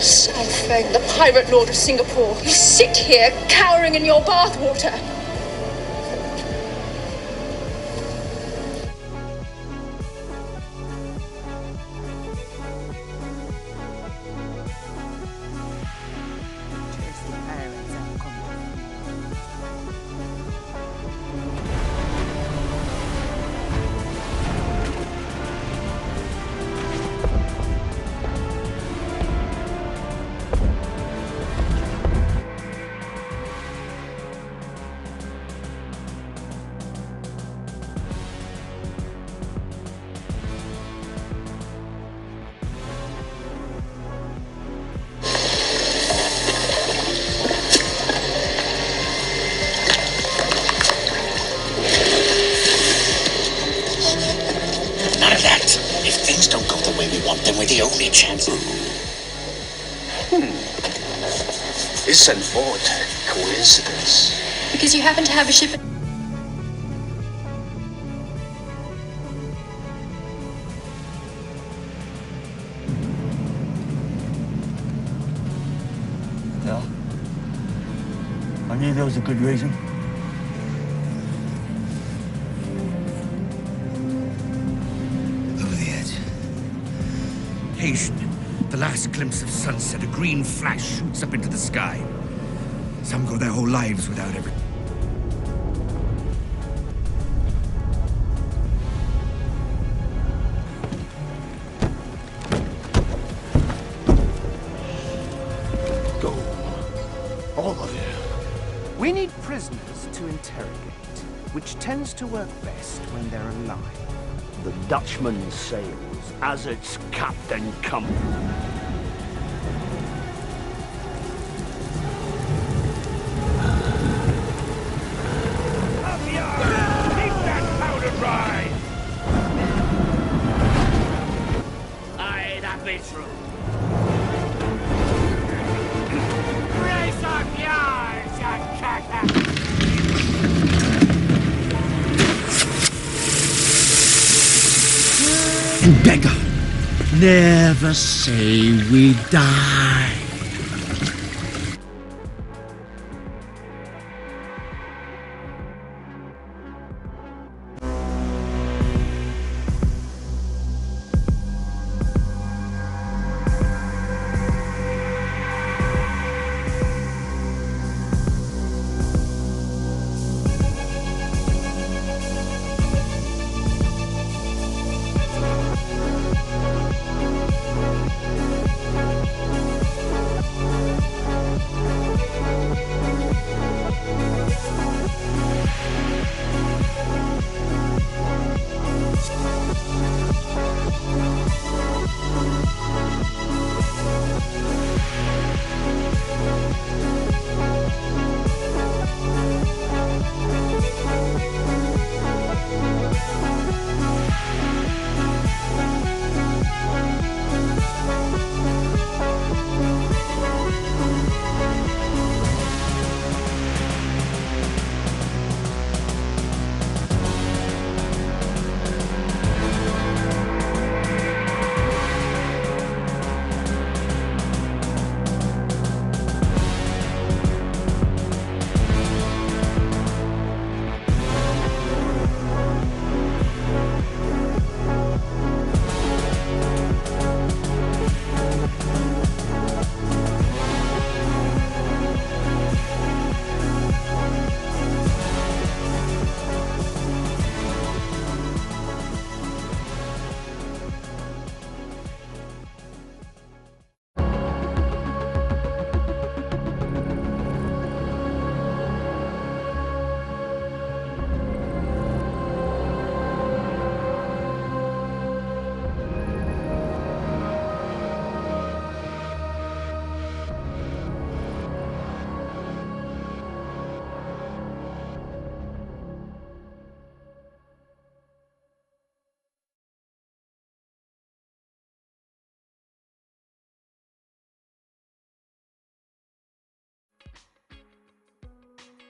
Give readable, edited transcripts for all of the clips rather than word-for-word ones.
Sam Feng, the pirate lord of Singapore. You sit here cowering in your bathwater. Isn't what coincidence? Because you happen to have a ship. Yeah. I knew there was a good reason. Over the edge. Hasten. The last glimpse of sunset, a green flash shoots up into the sky. Some go their whole lives without ever... Go. All of you. We need prisoners to interrogate, which tends to work best when they're alive. The Dutchman sails as its captain comes. And beggar, never say we die.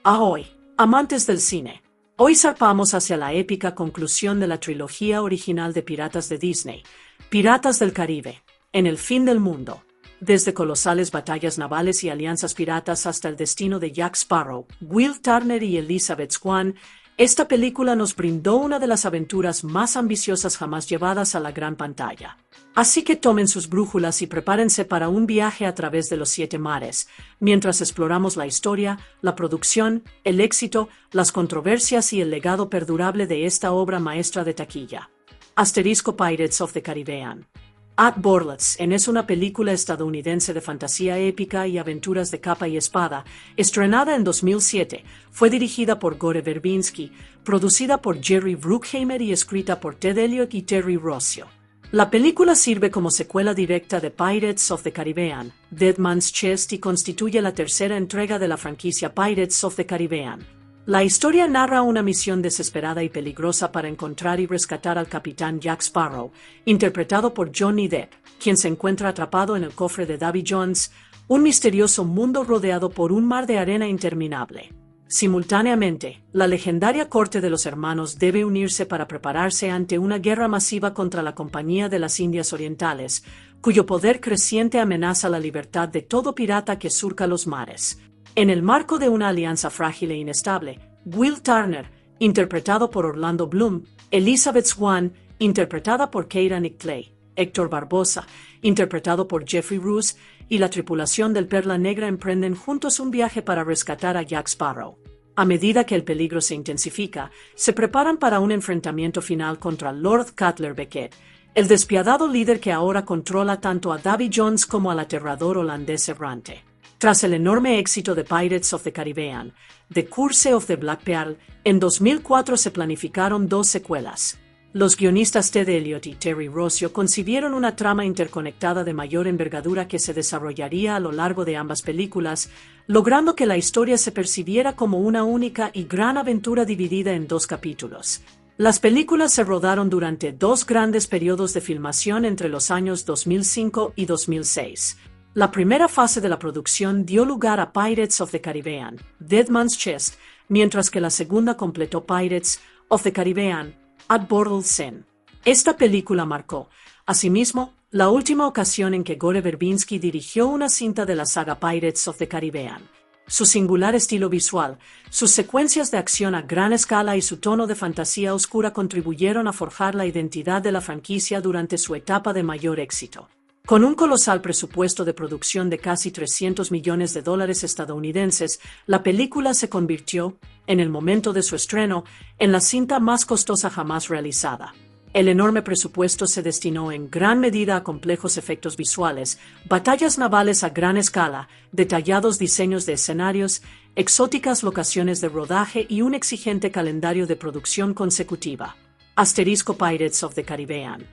Ahoy, amantes del cine. Hoy zarpamos hacia la épica conclusión de la trilogía original de Piratas de Disney, Piratas del Caribe, En el fin del mundo, Desde colosales batallas navales y alianzas piratas hasta el destino de Jack Sparrow, Will Turner y Elizabeth Swann, esta película nos brindó una de las aventuras más ambiciosas jamás llevadas a la gran pantalla. Así que tomen sus brújulas y prepárense para un viaje a través de los 7 mares, mientras exploramos la historia, la producción, el éxito, las controversias y el legado perdurable de esta obra maestra de taquilla. Pirates of the Caribbean. Es una película estadounidense de fantasía épica y aventuras de capa y espada, estrenada en 2007, fue dirigida por Gore Verbinski, producida por Jerry Bruckheimer y escrita por Ted Elliott y Terry Rossio. La película sirve como secuela directa de Pirates of the Caribbean, Dead Man's Chest, y constituye la tercera entrega de la franquicia Pirates of the Caribbean. La historia narra una misión desesperada y peligrosa para encontrar y rescatar al capitán Jack Sparrow, interpretado por Johnny Depp, quien se encuentra atrapado en el cofre de Davy Jones, un misterioso mundo rodeado por un mar de arena interminable. Simultáneamente, la legendaria corte de los hermanos debe unirse para prepararse ante una guerra masiva contra la Compañía de las Indias Orientales, cuyo poder creciente amenaza la libertad de todo pirata que surca los mares. En el marco de una alianza frágil e inestable, Will Turner, interpretado por Orlando Bloom, Elizabeth Swann, interpretada por Keira Knightley, Héctor Barbosa, interpretado por Jeffrey Roos, y la tripulación del Perla Negra emprenden juntos un viaje para rescatar a Jack Sparrow. A medida que el peligro se intensifica, se preparan para un enfrentamiento final contra Lord Cutler Beckett, el despiadado líder que ahora controla tanto a Davy Jones como al aterrador holandés errante. Tras el enorme éxito de Pirates of the Caribbean, The Curse of the Black Pearl, en 2004 se planificaron 2 secuelas. Los guionistas Ted Elliott y Terry Rossio concibieron una trama interconectada de mayor envergadura que se desarrollaría a lo largo de ambas películas, logrando que la historia se percibiera como una única y gran aventura dividida en 2 capítulos. Las películas se rodaron durante 2 grandes periodos de filmación entre los años 2005 y 2006. La primera fase de la producción dio lugar a Pirates of the Caribbean, Dead Man's Chest, mientras que la segunda completó Pirates of the Caribbean, Sin. Esta película marcó, asimismo, la última ocasión en que Gore Verbinski dirigió una cinta de la saga Pirates of the Caribbean. Su singular estilo visual, sus secuencias de acción a gran escala y su tono de fantasía oscura contribuyeron a forjar la identidad de la franquicia durante su etapa de mayor éxito. Con un colosal presupuesto de producción de casi $300 millones estadounidenses, la película se convirtió, en el momento de su estreno, en la cinta más costosa jamás realizada. El enorme presupuesto se destinó en gran medida a complejos efectos visuales, batallas navales a gran escala, detallados diseños de escenarios, exóticas locaciones de rodaje y un exigente calendario de producción consecutiva. Pirates of the Caribbean.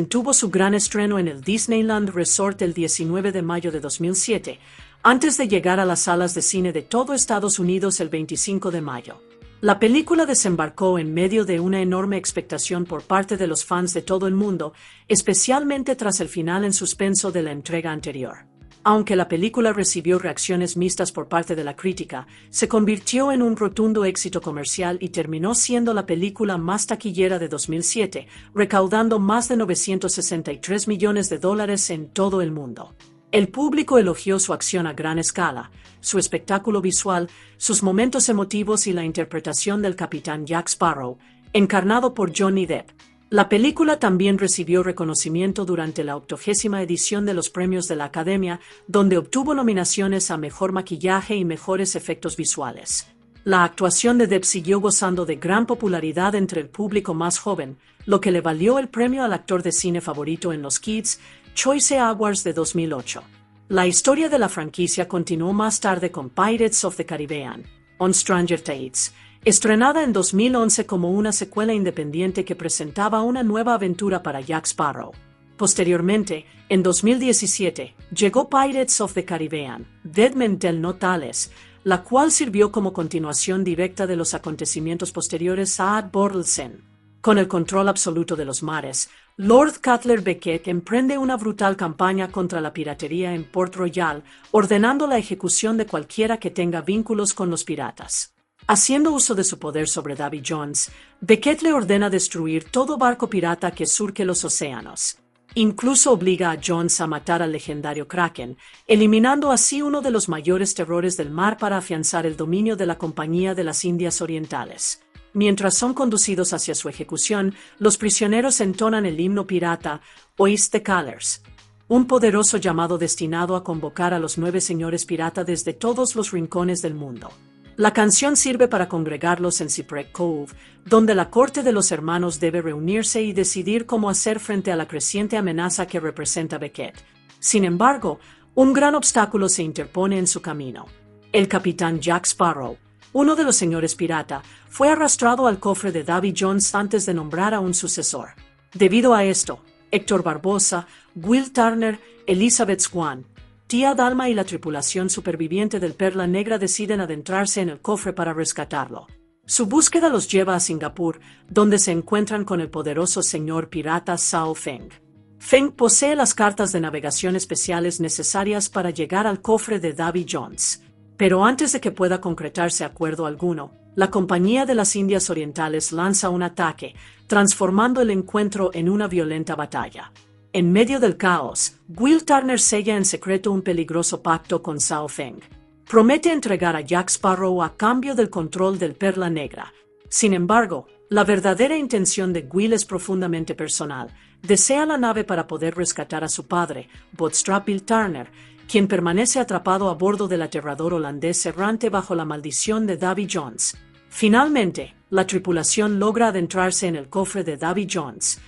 tuvo su gran estreno en el Disneyland Resort el 19 de mayo de 2007, antes de llegar a las salas de cine de todo Estados Unidos el 25 de mayo. La película desembarcó en medio de una enorme expectación por parte de los fans de todo el mundo, especialmente tras el final en suspenso de la entrega anterior. Aunque la película recibió reacciones mixtas por parte de la crítica, se convirtió en un rotundo éxito comercial y terminó siendo la película más taquillera de 2007, recaudando más de $963 millones en todo el mundo. El público elogió su acción a gran escala, su espectáculo visual, sus momentos emotivos y la interpretación del capitán Jack Sparrow, encarnado por Johnny Depp. La película también recibió reconocimiento durante la 80ª edición de los premios de la Academia, donde obtuvo nominaciones a Mejor Maquillaje y Mejores Efectos Visuales. La actuación de Depp siguió gozando de gran popularidad entre el público más joven, lo que le valió el premio al actor de cine favorito en los Kids' Choice Awards de 2008. La historia de la franquicia continuó más tarde con Pirates of the Caribbean, On Stranger Tides, estrenada en 2011 como una secuela independiente que presentaba una nueva aventura para Jack Sparrow. Posteriormente, en 2017, llegó Pirates of the Caribbean, Dead Men Tell No Tales, la cual sirvió como continuación directa de los acontecimientos posteriores a Sin. Con el control absoluto de los mares, Lord Cutler Beckett emprende una brutal campaña contra la piratería en Port Royal, ordenando la ejecución de cualquiera que tenga vínculos con los piratas. Haciendo uso de su poder sobre Davy Jones, Beckett le ordena destruir todo barco pirata que surque los océanos. Incluso obliga a Jones a matar al legendario Kraken, eliminando así uno de los mayores terrores del mar para afianzar el dominio de la Compañía de las Indias Orientales. Mientras son conducidos hacia su ejecución, los prisioneros entonan el himno pirata Hoist the Colors, un poderoso llamado destinado a convocar a los 9 señores pirata desde todos los rincones del mundo. La canción sirve para congregarlos en Shipwreck Cove, donde la corte de los hermanos debe reunirse y decidir cómo hacer frente a la creciente amenaza que representa Beckett. Sin embargo, un gran obstáculo se interpone en su camino. El capitán Jack Sparrow, uno de los señores pirata, fue arrastrado al cofre de Davy Jones antes de nombrar a un sucesor. Debido a esto, Héctor Barbosa, Will Turner, Elizabeth Swann, Tía Dalma y la tripulación superviviente del Perla Negra deciden adentrarse en el cofre para rescatarlo. Su búsqueda los lleva a Singapur, donde se encuentran con el poderoso señor pirata Sao Feng. Feng posee las cartas de navegación especiales necesarias para llegar al cofre de Davy Jones. Pero antes de que pueda concretarse acuerdo alguno, la Compañía de las Indias Orientales lanza un ataque, transformando el encuentro en una violenta batalla. En medio del caos, Will Turner sella en secreto un peligroso pacto con Sao Feng. Promete entregar a Jack Sparrow a cambio del control del Perla Negra. Sin embargo, la verdadera intención de Will es profundamente personal. Desea la nave para poder rescatar a su padre, Bootstrap Bill Turner, quien permanece atrapado a bordo del aterrador holandés errante bajo la maldición de Davy Jones. Finalmente, la tripulación logra adentrarse en el cofre de Davy Jones,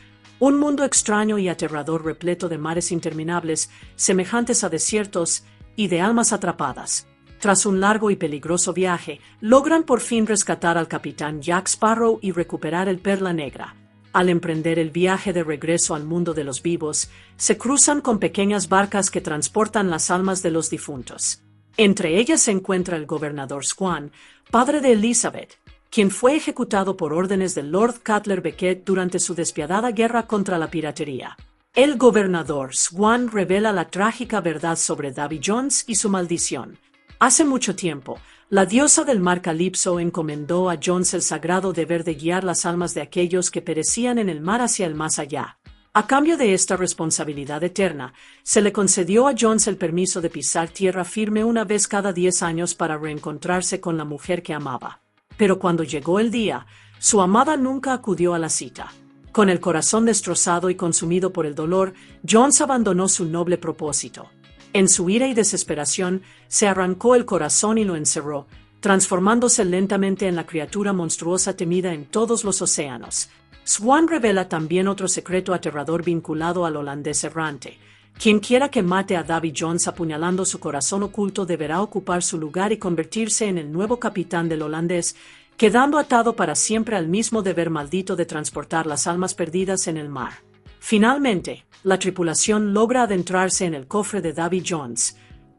un mundo extraño y aterrador repleto de mares interminables, semejantes a desiertos, y de almas atrapadas. Tras un largo y peligroso viaje, logran por fin rescatar al capitán Jack Sparrow y recuperar el Perla Negra. Al emprender el viaje de regreso al mundo de los vivos, se cruzan con pequeñas barcas que transportan las almas de los difuntos. Entre ellas se encuentra el gobernador Swan, padre de Elizabeth, quien fue ejecutado por órdenes de Lord Cutler Beckett durante su despiadada guerra contra la piratería. El gobernador Swan revela la trágica verdad sobre Davy Jones y su maldición. Hace mucho tiempo, la diosa del mar Calipso encomendó a Jones el sagrado deber de guiar las almas de aquellos que perecían en el mar hacia el más allá. A cambio de esta responsabilidad eterna, se le concedió a Jones el permiso de pisar tierra firme una vez cada 10 años para reencontrarse con la mujer que amaba. Pero cuando llegó el día, su amada nunca acudió a la cita. Con el corazón destrozado y consumido por el dolor, Jones abandonó su noble propósito. En su ira y desesperación, se arrancó el corazón y lo encerró, transformándose lentamente en la criatura monstruosa temida en todos los océanos. Swan revela también otro secreto aterrador vinculado al holandés errante. Quien quiera que mate a Davy Jones apuñalando su corazón oculto deberá ocupar su lugar y convertirse en el nuevo capitán del holandés, quedando atado para siempre al mismo deber maldito de transportar las almas perdidas en el mar. Finalmente, la tripulación logra adentrarse en el cofre de Davy Jones,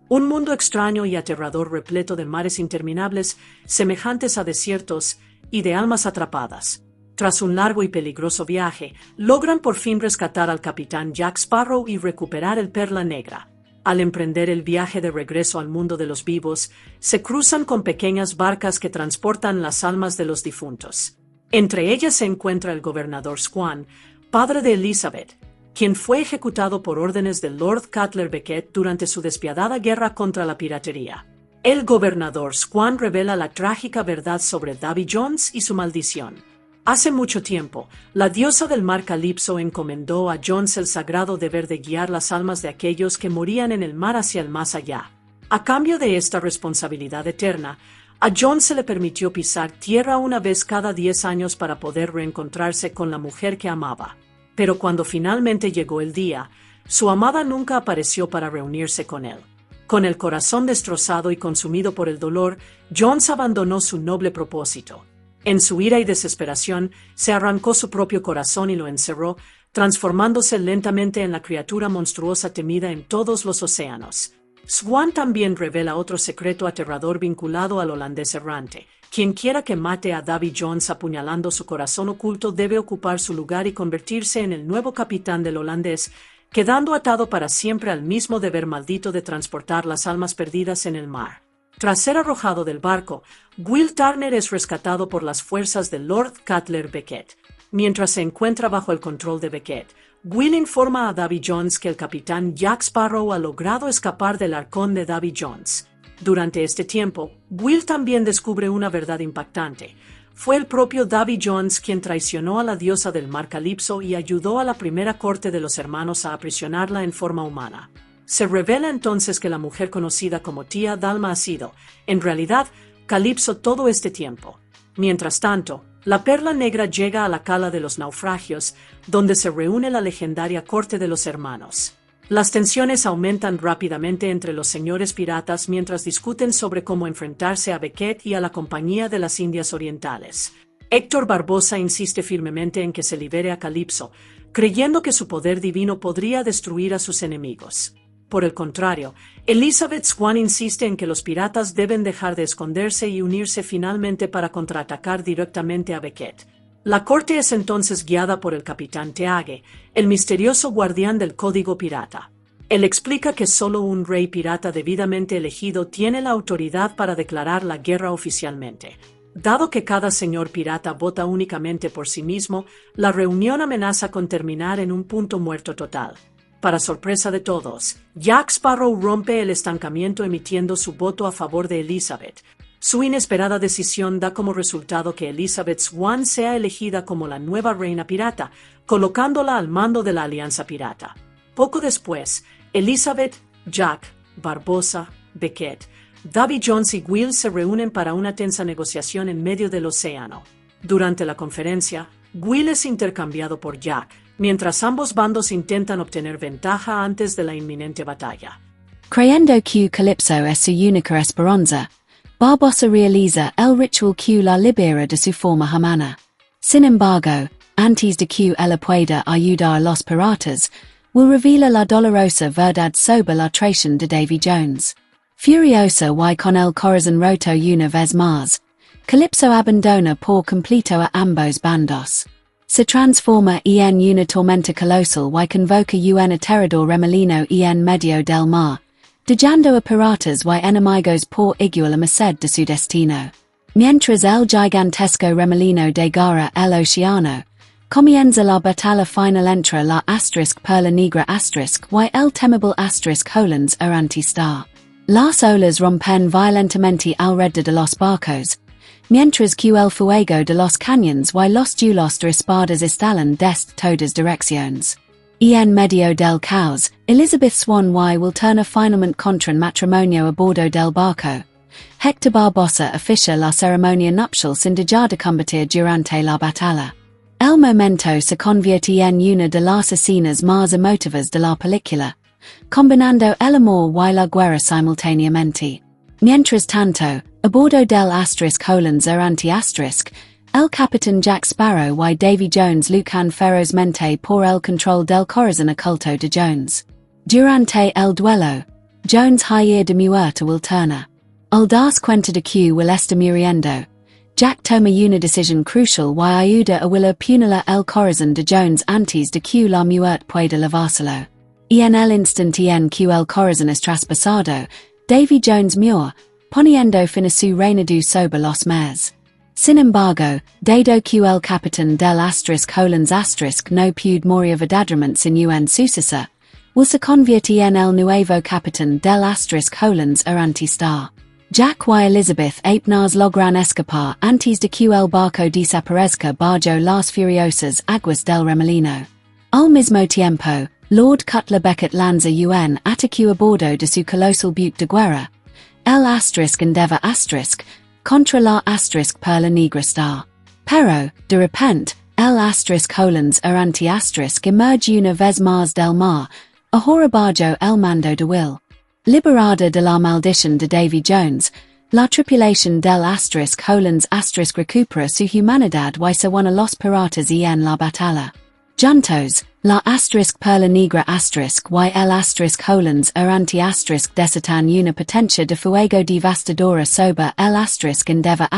un mundo extraño y aterrador repleto de mares interminables, semejantes a desiertos, y de almas atrapadas. Tras un largo y peligroso viaje, logran por fin rescatar al capitán Jack Sparrow y recuperar el Perla Negra. Al emprender el viaje de regreso al mundo de los vivos, se cruzan con pequeñas barcas que transportan las almas de los difuntos. Entre ellas se encuentra el gobernador Swan, padre de Elizabeth, quien fue ejecutado por órdenes de Lord Cutler Beckett durante su despiadada guerra contra la piratería. El gobernador Swan revela la trágica verdad sobre Davy Jones y su maldición. Hace mucho tiempo, la diosa del mar Calipso encomendó a Jones el sagrado deber de guiar las almas de aquellos que morían en el mar hacia el más allá. A cambio de esta responsabilidad eterna, a Jones se le permitió pisar tierra una vez cada 10 años para poder reencontrarse con la mujer que amaba. Pero cuando finalmente llegó el día, su amada nunca apareció para reunirse con él. Con el corazón destrozado y consumido por el dolor, Jones abandonó su noble propósito. En su ira y desesperación, se arrancó su propio corazón y lo encerró, transformándose lentamente en la criatura monstruosa temida en todos los océanos. Swan también revela otro secreto aterrador vinculado al holandés errante. Quien quiera que mate a Davy Jones apuñalando su corazón oculto debe ocupar su lugar y convertirse en el nuevo capitán del holandés, quedando atado para siempre al mismo deber maldito de transportar las almas perdidas en el mar. Tras ser arrojado del barco, Will Turner es rescatado por las fuerzas de Lord Cutler Beckett. Mientras se encuentra bajo el control de Beckett, Will informa a Davy Jones que el capitán Jack Sparrow ha logrado escapar del arcón de Davy Jones. Durante este tiempo, Will también descubre una verdad impactante. Fue el propio Davy Jones quien traicionó a la diosa del mar Calipso y ayudó a la primera corte de los hermanos a aprisionarla en forma humana. Se revela entonces que la mujer conocida como tía Dalma ha sido, en realidad, Calipso todo este tiempo. Mientras tanto, la perla negra llega a la cala de los naufragios, donde se reúne la legendaria corte de los hermanos. Las tensiones aumentan rápidamente entre los señores piratas mientras discuten sobre cómo enfrentarse a Beckett y a la Compañía de las Indias Orientales. Héctor Barbosa insiste firmemente en que se libere a Calipso, creyendo que su poder divino podría destruir a sus enemigos. Por el contrario, Elizabeth Swann insiste en que los piratas deben dejar de esconderse y unirse finalmente para contraatacar directamente a Beckett. La corte es entonces guiada por el capitán Teague, el misterioso guardián del código pirata. Él explica que solo un rey pirata debidamente elegido tiene la autoridad para declarar la guerra oficialmente. Dado que cada señor pirata vota únicamente por sí mismo, la reunión amenaza con terminar en un punto muerto total. Para sorpresa de todos, Jack Sparrow rompe el estancamiento emitiendo su voto a favor de Elizabeth. Su inesperada decisión da como resultado que Elizabeth Swann sea elegida como la nueva reina pirata, colocándola al mando de la Alianza Pirata. Poco después, Elizabeth, Jack, Barbosa, Beckett, Davy Jones y Will se reúnen para una tensa negociación en medio del océano. Durante la conferencia, Will es intercambiado por Jack, mientras ambos bandos intentan obtener ventaja antes de la inminente batalla. Creyendo que Calypso es su única esperanza, Barbosa realiza el ritual que la libera de su forma humana. Sin embargo, antes de que ella pueda ayudar a los piratas, Will revela la dolorosa verdad sobre la traición de Davy Jones. Furiosa y con el corazón roto una vez más, Calypso abandona por completo a ambos bandos. Se transforma en una tormenta colosal y convoca un aterrador remolino en medio del mar, dejando a piratas y enemigos por igual a merced de su destino. Mientras el gigantesco remolino de guerra el océano, comienza la batalla final entre la perla negra y el temible Hollands Star. Las olas rompen violentamente alrededor de los barcos, mientras que el fuego de los cañones y los duelos de espadas estallan desde todas direcciones. En medio del caos, Elizabeth Swann y Will turna finalmente contra el matrimonio a bordo del barco. Héctor Barbosa oficia la ceremonia nupcial sin dejar de combatir durante la batalla. El momento se convierte en una de las escenas más emotivas de la película, combinando el amor y la guerra simultáneamente. Mientras tanto, a bordo del Hollands el capitán Jack Sparrow y Davy Jones luchan ferozmente por el control del corazón oculto de Jones. Durante el duelo, Jones haya de muerte Will Turner. Al darse cuenta de que Will está muriendo, Jack toma una decisión crucial y ayuda a Will a apuñalar el corazón de Jones antes de que la muerte pueda levárselo. En el instante en que el corazón es traspasado, Davy Jones muere, poniendo fin a su reinado sobre los mares. Sin embargo, dado que el capitán del Hollands no pudo morir verdaderamente sin un sucesor, Will se convierte en el nuevo capitán del Hollands Star. Jack y Elizabeth apenas logran escapar antes de que el barco desaparezca bajo las furiosas aguas del remolino. Al mismo tiempo, Lord Cutler Beckett lanza un ataque a bordo de su colosal buque de guerra, el Endeavour contra la perla negra Star. Pero, de repente, el Hollands emerge una vez más del mar, ahora bajo el mando de Will. Liberada de la maldición de Davy Jones, la tripulación del Hollands recupera su humanidad y se une a los piratas en la batalla. Juntos, la perla negra y el Hollands desatan una potencia de fuego devastadora sobre el Endeavour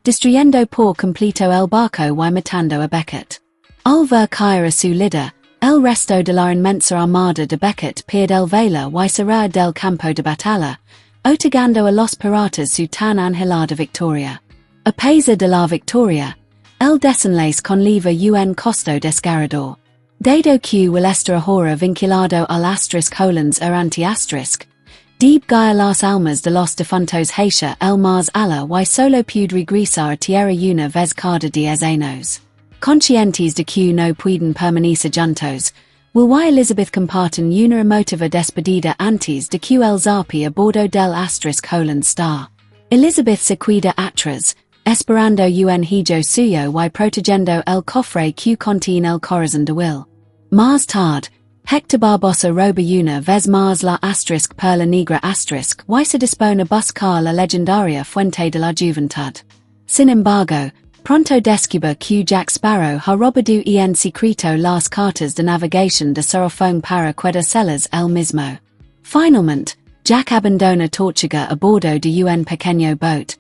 destruyendo por completo el barco y matando a Beckett. Al ver caer a su líder, el resto de la inmensa armada de Beckett pierde el vela y se retira del campo de batalla, otorgando a los piratas su tan anhelada victoria. A pesar de la victoria, el desenlace conlleva un costo desgarrador. Dado q will estar ahora vinculado al asterisk colons anti asterisk. Deeb Gaia las almas de los defuntos hacia el más ala y solo pude regresar a tierra una vez cada 10 años. Conscientes de que no pueden permanecer juntos, will y Elizabeth comparten una emotiva despedida antes de que el zarpe a bordo del asterisk colon star. Elizabeth se cuida atrás, esperando un hijo suyo y protegiendo el cofre que contiene el corazón de Will. Más tarde, Hector Barbosa roba una vez más la asterisk perla negra asterisk y se dispone a buscar la legendaria fuente de la juventud. Sin embargo, pronto descubre que Jack Sparrow ha robado en secreto las cartas de navegación de Sarofong para quedarse el mismo. Finalmente, Jack abandona Tortuga a bordo de un pequeño boat,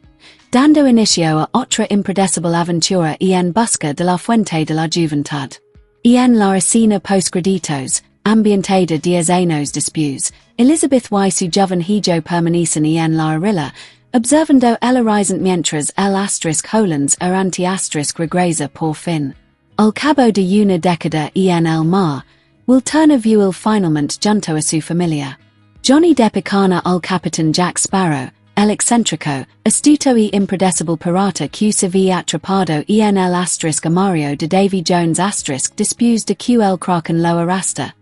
dando inicio a otra impredecible aventura en busca de la fuente de la juventud. En la escena postcréditos, ambientada 10 años después, Elizabeth y su joven hijo permanecen en la orilla, observando el horizonte mientras el asterisk colons anti asterisk regresa por fin. Al cabo de una década en el mar, Will Turner view finalmente junto a su familia. Johnny Depp encarna al capitán Jack Sparrow, el excéntrico, astuto y impredecible pirata que se ve atrapado en el asterisk armario de Davy Jones asterisk después de que el kraken lo arrastra,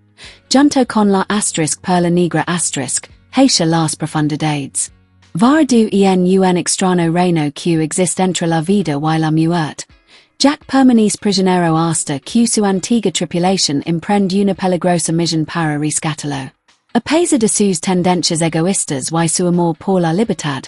junto con la asterisk perla negra asterisk, hacia las profundidades. Vardu en un extraño reino que existe entre la vida y la muerte. Jack permanece prisionero hasta que su antigua tripulación emprende una peligrosa misión para rescatarlo. A pesar de sus tendencias egoístas y su amor por la libertad,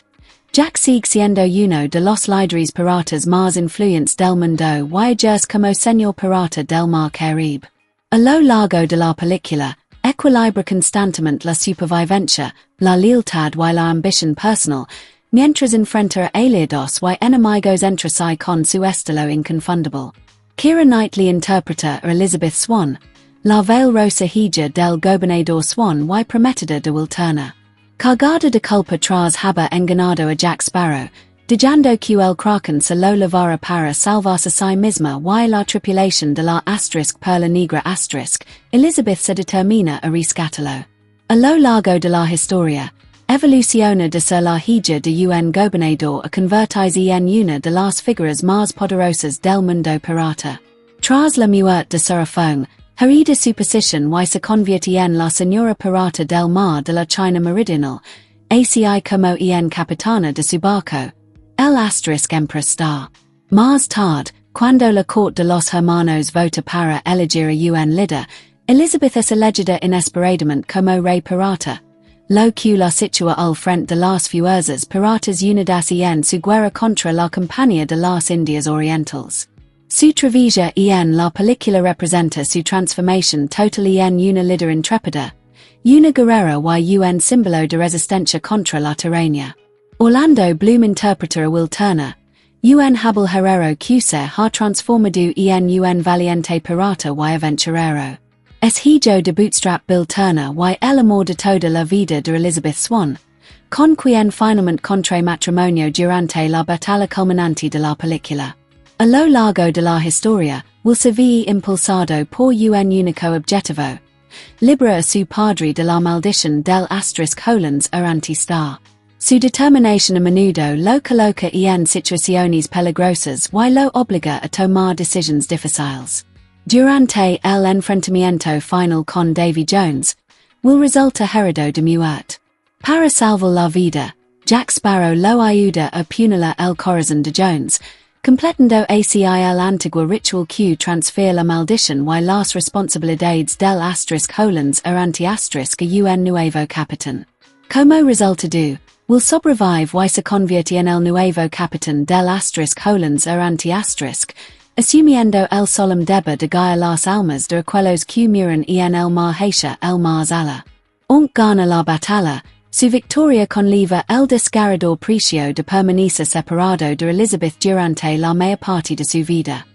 Jack sigue siendo uno de los líderes piratas más influyentes del mundo y ejerce como señor pirata del mar Caribe. A lo largo de la película, equilibra constantemente la supervivencia, la lealtad y la ambición personal, mientras enfrenta a aliados y enemigos entre sí con su estilo inconfundible. Keira Knightley interpreta a Elizabeth Swann, la veil rosa hija del gobernador Swan y prometida de Will Turner. Cargada de culpa tras haber enganado a Jack Sparrow, dejando que el kraken se lo llevara para salvarse a sí misma y la tripulación de la asterisk perla negra asterisk, Elizabeth se determina a rescatarlo. A lo largo de la historia, evoluciona de ser la hija de un gobernador a convertirse en una de las figuras más poderosas del mundo pirata. Tras la muerte de Sarofong, herida su posición y se convierte en la señora pirata del mar de la China Meridional, así como en capitana de su barco, el asterisk Empress Star. Más tarde, cuando la corte de los hermanos vota para elegir a un líder, Elizabeth es elegida inesperadamente como rey pirata, lo que la sitúa al frente de las fuerzas piratas unidas en su guerra contra la Compañía de las Indias Orientales. Su travesía en la película representa su transformación total en una líder intrépida, una guerrera y un símbolo de resistencia contra la tiranía. Orlando Bloom interpreta a Will Turner, un hábil herrero que se ha transformado en un valiente pirata y aventurero. Es hijo de Bootstrap Bill Turner y el amor de toda la vida de Elizabeth Swann, con quien finalmente contrae matrimonio durante la batalla culminante de la película. A lo largo de la historia, Will se ve impulsado por un único objetivo: libera a su padre de la maldición del asterisk colons anti star. Su determinación a menudo lo coloca en situaciones peligrosas y lo obliga a tomar decisiones difíciles. Durante el enfrentamiento final con Davy Jones, Will resulta herido de muerte. Para salvar la vida, Jack Sparrow lo ayuda a puñalar el corazón de Jones, completando así el antiguo ritual que transfiere la maldición y las responsabilidades del asterisk colons anti asterisk a un nuevo capitán. Como resultado, Will sobrevive y se convierte en el nuevo capitán del asterisk colons anti asterisk, asumiendo el solemn deber de guiar las almas de aquellos que mueren en el mar hacia el más ala. Aunque gana la batalla, su victoria conlleva el desgarrador precio de permanecer separado de Elizabeth durante la mayor parte de su vida.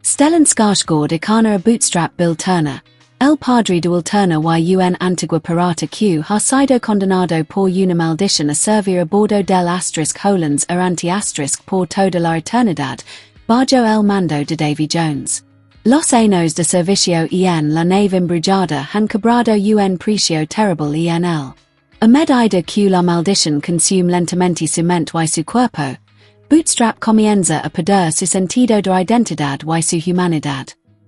Stellan Skarsgård encarna a Bootstrap Bill Turner, el padre de Will Turner y un antiguo pirata que ha sido condenado por una maldición a servir a bordo del asterisk colons anti asterisk por toda la eternidad, bajo el mando de Davy Jones. Los años de servicio en la nave embrujada han quebrado un precio terrible en él. A medida que la maldición consume lentamente su mente y su cuerpo, Bootstrap comienza a perder su sentido de identidad y su humanidad.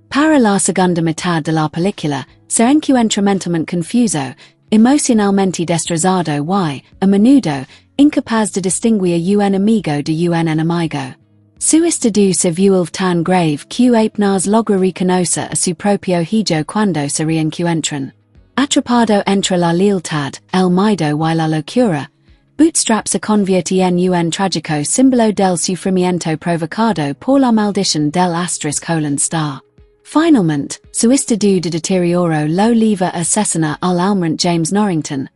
Para la segunda mitad de la película, se encuentra mentalmente confuso, emocionalmente destrozado y, a menudo, incapaz de distinguir un amigo de un enemigo. Su estado se vuelve tan grave que apenas logra reconocer a su propio hijo cuando se reencuentran. Atrapado entre la lealtad, el miedo y la locura, Bootstrap se convierte en un trágico símbolo del sufrimiento provocado por la maldición del ** star. Finalmente, su estado de deterioro lo lleva a asesinar al almirante James Norrington,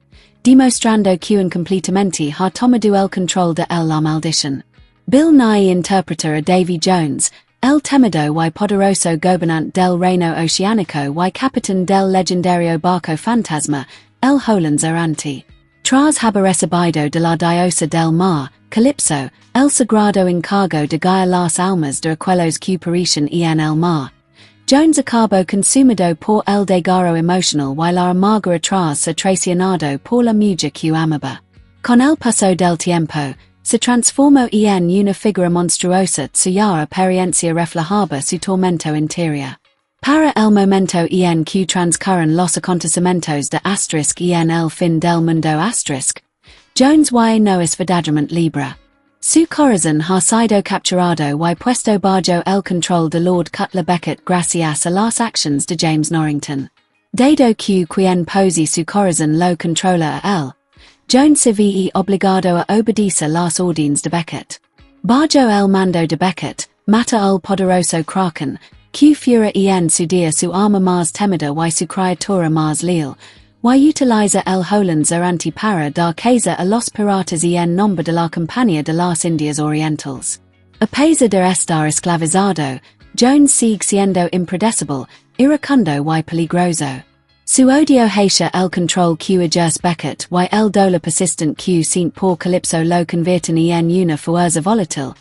demostrando que completamente ha tomado el control de la maldición. Bill Nye interpreta a Davy Jones, el temido y poderoso gobernante del reino oceánico y capitán del legendario barco fantasma, el Hollands errante. Tras haber recibido de la diosa del mar, Calypso, el sagrado encargo de guiar las almas de aquellos que perishen en el mar, Jones acabó consumido por el desgarro emocional y la amarga atrás se traicionado por la mujer que amaba. Con el paso del tiempo, se transformó en una figura monstruosa cuya apariencia reflejaba su tormento interior. Para el momento en que transcurren los acontecimientos de * en el fin del mundo *, Jones y no es verdaderamente libre. Su corazón ha sido capturado y puesto bajo el control de Lord Cutler Beckett gracias a las acciones de James Norrington. Dado que quien pose su corazón lo controla a él, Jones se ve obligado a obedecer las órdenes de Beckett. Bajo el mando de Beckett, mata al poderoso Kraken, que fura en su día su arma más temida y su criatura más leal, y utiliza el Hollands errante para dar caza a los piratas en nombre de la Compañía de las Indias Orientales. A pesar de estar esclavizado, Jones sigue siendo impredecible, iracundo y peligroso. Su odio hacia el control que ejerce Beckett y el dolor persistente que siente por Calypso lo convierten en una fuerza volátil,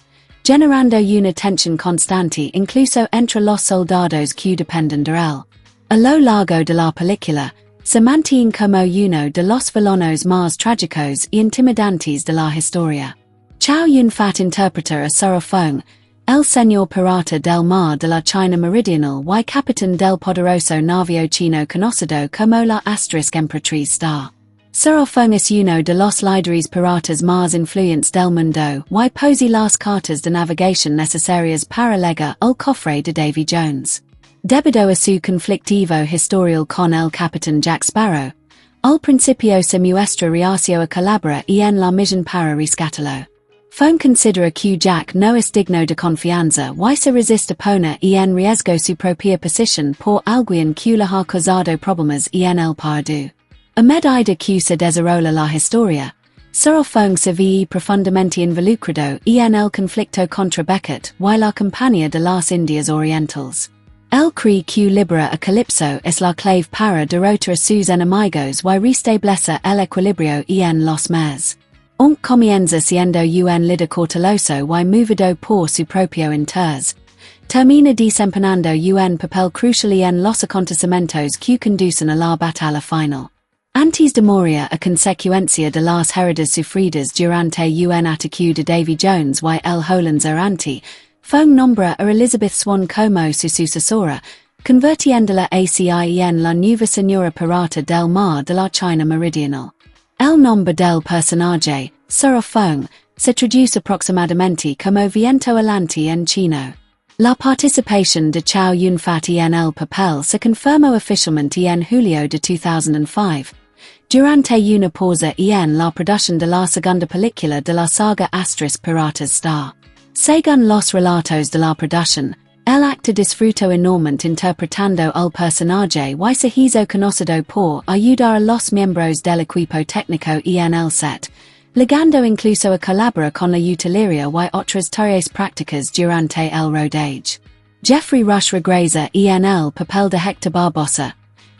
generando una tensión constante incluso entre los soldados que dependen de él. A lo largo de la película, se mantiene como uno de los villanos más trágicos y intimidantes de la historia. Chow Yun-fat interpreta a Sparrow, el señor pirata del mar de la China Meridional y capitán del poderoso navío chino conocido como la * Emperatriz Star. Sparrow es uno de los líderes piratas más influyentes del mundo y posee las cartas de navegación necesarias para llegar al cofre de Davy Jones. Debido a su conflictivo historial con el capitán Jack Sparrow, al principio se muestra reacio a colaborar en la misión para rescatarlo. Fong considera que Jack no es digno de confianza y se resiste a poner en riesgo su propia posición por alguien que le ha causado problemas en el pasado. A medida que se desarrolla la historia, Sparrow se ve profundamente involucrado en el conflicto contra Beckett y la Compañía de las Indias Orientales. Él cree que libera a Calypso es la clave para derrotar a sus enemigos y restablecer el equilibrio en los mares. Aunque comienza siendo un líder cauteloso y movido por su propio interés, termina desempeñando un papel crucial en los acontecimientos que conducen a la batalla final. Antes de morir a consecuencia de las heridas sufridas durante un ataque de Davy Jones y el Hollands errante, Fong nombra a Elizabeth Swan como su sucesora, convirtiéndola así en la nueva señora pirata del mar de la China Meridional. El nombre del personaje, Sparrow, se traduce aproximadamente como viento alante en chino. La participación de Chow Yun-fat en el papel se confirmó oficialmente en julio de 2005, durante una pausa en la producción de la segunda película de la saga * Piratas Star. Según los relatos de la producción, el actor disfrutó enormemente interpretando al personaje y se hizo conocido por ayudar a los miembros del equipo técnico en el set, llegando incluso a colaborar con la utilería y otras tareas prácticas durante el rodaje. Jeffrey Rush regresa en el papel de Hector Barbosa,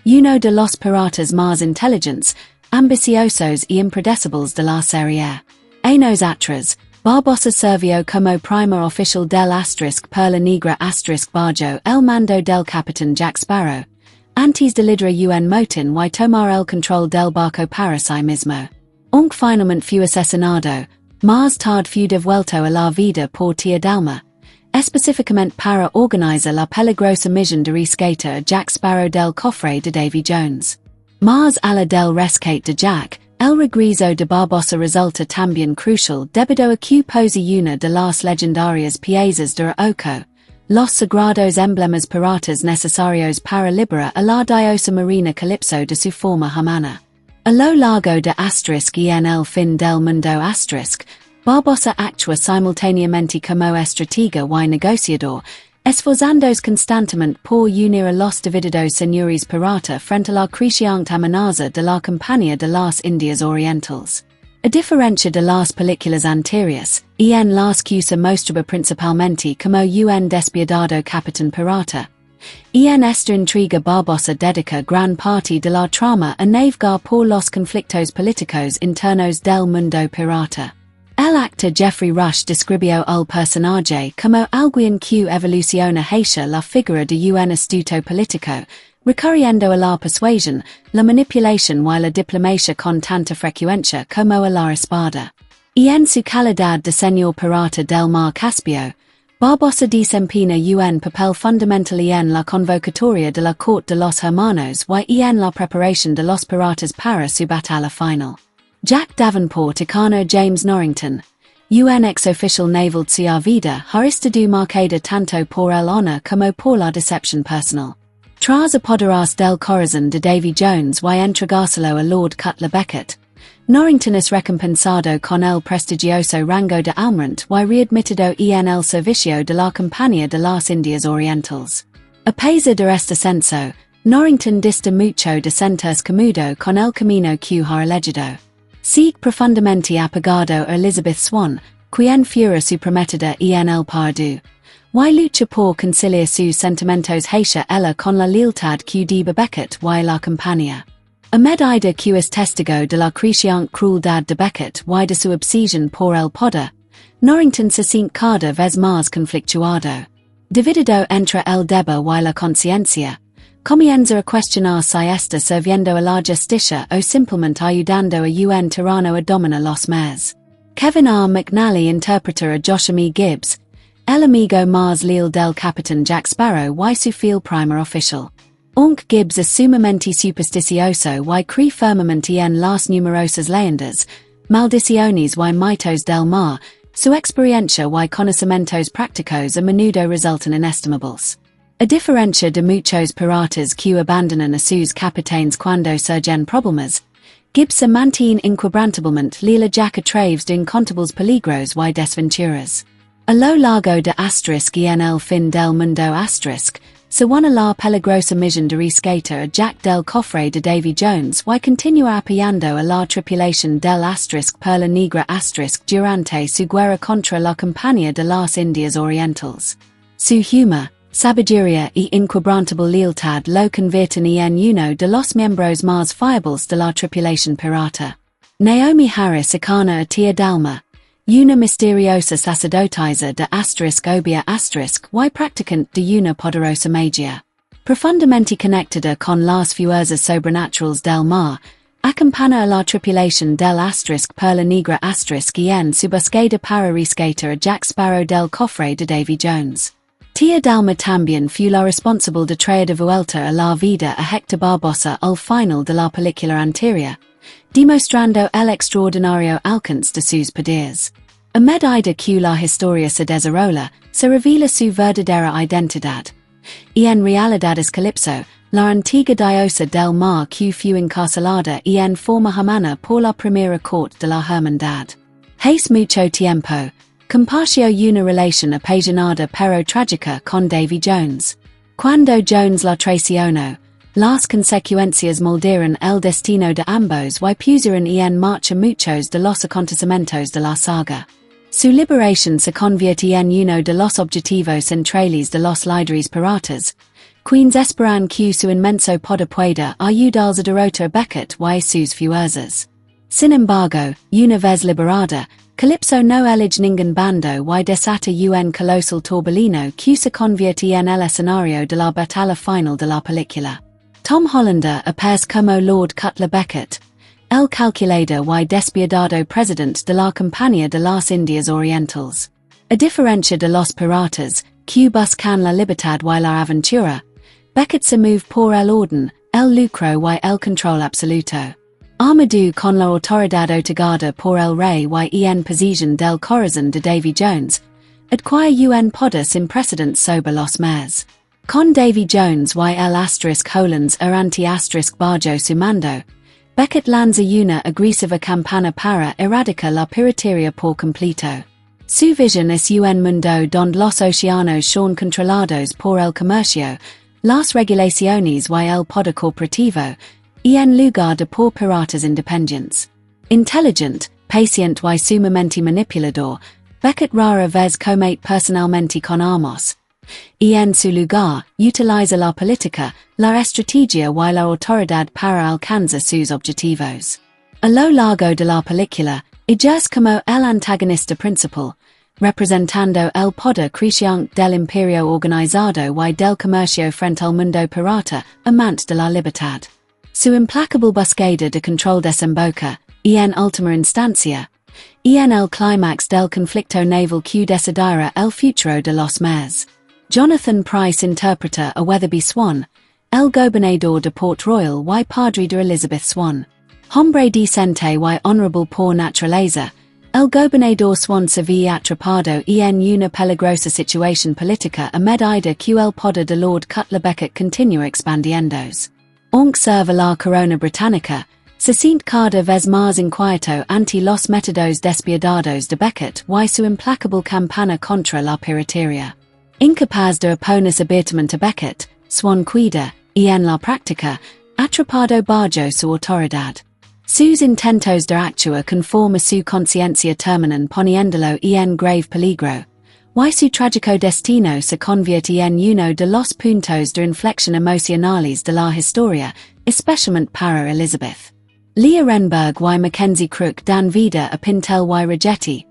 uno de los piratas más inteligentes, ambiciosos y impredecibles de la serie. Años atrás, Barbosa Servio como primer oficial del per la negra barjo el mando del capitán Jack Sparrow, antes de lidera un motín y tomar el control del barco para sí mismo. Aunque finalmente fue asesinado, más tarde fue devuelto a la vida por Tía Dalma, específicamente para organizar la peligrosa misión de rescate a Jack Sparrow del cofre de Davy Jones. Más allá del rescate de Jack, el regreso de Barbosa resulta también crucial debido a que pose una de las legendarias piezas de Oco, los sagrados emblemas piratas necesarios para liberar a la diosa marina Calypso de su forma humana. A lo largo de y en el fin del mundo Barbosa actúa simultáneamente como estratega y negociador, esforzándose constantemente por unir a los divididos señores pirata frente a la creciente amenaza de la Compañía de las Indias Orientales. A diferencia de las películas anteriores, en las que se mostraba principalmente como un despiadado capitán pirata, en esta intriga Barbosa dedica gran parte de la trama a navegar por los conflictos políticos internos del mundo pirata. El actor Jeffrey Rush describió al personaje como alguien que evoluciona hacia la figura de un astuto político, recurriendo a la persuasión, la manipulación y la diplomacia con tanta frecuencia como a la espada. Y en su calidad de señor pirata del mar Caspio, Barbosa desempeña un papel fundamental en la convocatoria de la corte de los hermanos y en la preparación de los piratas para su batalla final. Jack Davenport y Colonel James Norrington, un ex-official naval de su vida, ha estado marcado tanto por el honor como por la decepción personal. Tras apoderarse del corazón de Davy Jones y entregárselo a Lord Cutler Beckett, Norrington es recompensado con el prestigioso rango de almirante y readmitido en el servicio de la Compañía de las Indias Orientales. A pesar de este ascenso, Norrington dista mucho de sentirse cómodo con el camino que ha elegido. Sigue profundamente apegado a Elizabeth Swann, quien fuera su prometida en el Pardu, y lucha por conciliar sus sentimientos hacia ella con la lealtad que debe Beckett y la Compañía. A medida que es testigo de la creciente crueldad de Beckett y de su obsesión por el poder, Norrington se siente cada vez más conflictuado. Dividido entre el deber y la conciencia, comienza a cuestionar si está sirviendo a la justicia o simplemente ayudando a un tirano a dominar los mares. Kevin R. McNally interpreta a Joshua E. Gibbs, el amigo más leal del capitán Jack Sparrow y su fiel primer oficial. Aunque Gibbs es sumamente supersticioso y cree firmemente en las numerosas leyendas, maldiciones y mitos del mar, su experiencia y conocimientos prácticos a menudo resultan inestimables. A diferencia de muchos piratas que abandonan a sus capitanes cuando surgen problemas, Gibbs se mantiene inquebrantablemente leal a Jack a través de incontables peligros y desventuras. A lo largo de y en el fin del mundo se une la peligrosa misión de rescate a Jack del cofre de Davy Jones y continúa apoyando a la tripulación del per la negra durante su guerra contra la Compañía de las Indias Orientales. Su humor, sabiduría y inquebrantable lealtad lo convierten en uno de los miembros más fiables de la tripulación pirata. Naomi Harris encarna a Tía Dalma, una misteriosa sacerdotisa de obia y practicante de una poderosa magia. Profundamente conectada con las fuerzas sobrenaturales del mar, acompaña a la tripulación del per la negra en su búsqueda para rescatar a Jack Sparrow del cofre de Davy Jones. Tía Dalma también fue la responsable de traer de vuelta a la vida a Héctor Barbosa al final de la película anterior, demostrando el extraordinario alcance de sus poderes. A medida que la historia se desarrolla, se revela su verdadera identidad. Y en realidad es Calypso, la antigua diosa del mar que fue encarcelada y en forma humana por la primera corte de la hermandad. Hace mucho tiempo, compartió una relación apasionada pero trágica con Davy Jones. Cuando Jones la traicionó, las consecuencias moldearon el destino de ambos y pusieron en marcha muchos de los acontecimientos de la saga. Su liberación se convierte en uno de los objetivos centrales de los líderes piratas, quienes esperan que su inmenso poder pueda ayudarles a derrotar a Beckett y sus fuerzas. Sin embargo, una vez liberada, Calypso no elige ningun bando y desata un colosal torbellino que se convierte en el escenario de la batalla final de la película. Tom Hollander appears como Lord Cutler Beckett, el calculador y despiadado president de la Compañía de las Indias Orientales. A diferencia de los piratas, que buscan la libertad y la aventura, Beckett se mueve por el orden, el lucro y el control absoluto. Armadú con la autoridad otorgada por el rey y en posición del corazón de Davy Jones, adquire un poder sin precedentes sobre los mares. Con Davy Jones y el asterisk Hollands anti asterisk bajo su mando, Beckett lanza una agresiva campana para erradicar la piratería por completo. Su visión es un mundo donde los océanos son controlados por el comercio, las regulaciones y el poder corporativo, y en lugar de por piratas independientes. Intelligent, paciente y sumamente manipulador, Beckett rara vez comete personalmente con armas. Y en su lugar, utiliza la política, la estrategia y la autoridad para alcanzar sus objetivos. A lo largo de la película, ejerce como el antagonista principal, representando el poder creciente del imperio organizado y del comercio frente al mundo pirata, amante de la libertad. Su implacable búsqueda de control desemboca, y en última instancia, y en el clímax del conflicto naval que decidirá el futuro de los mares. Jonathan Pryce interpreta a Weatherby Swan, el gobernador de Port Royal y padre de Elizabeth Swan. Hombre decente y honorable por naturaleza, el gobernador Swan se ve atrapado en una peligrosa situación política a medida que el poder de Lord Cutler Beckett continúa expandiéndose. Aunque serve la corona británica, se siente cada vez más inquieto ante los métodos despiadados de Beckett y su implacable campaña contra la piratería. Incapaz de oponerse abiertamente a Beckett, Swan cuida, y en la práctica, atrapado bajo su autoridad. Sus intentos de actuar conforme su conciencia terminan poniéndolo en grave peligro, y su trágico destino se convierte en uno de los puntos de inflexión emocionales de la historia, especialmente para Elizabeth. Leah Renberg y Mackenzie Crook dan vida a Pintel y Rigetti,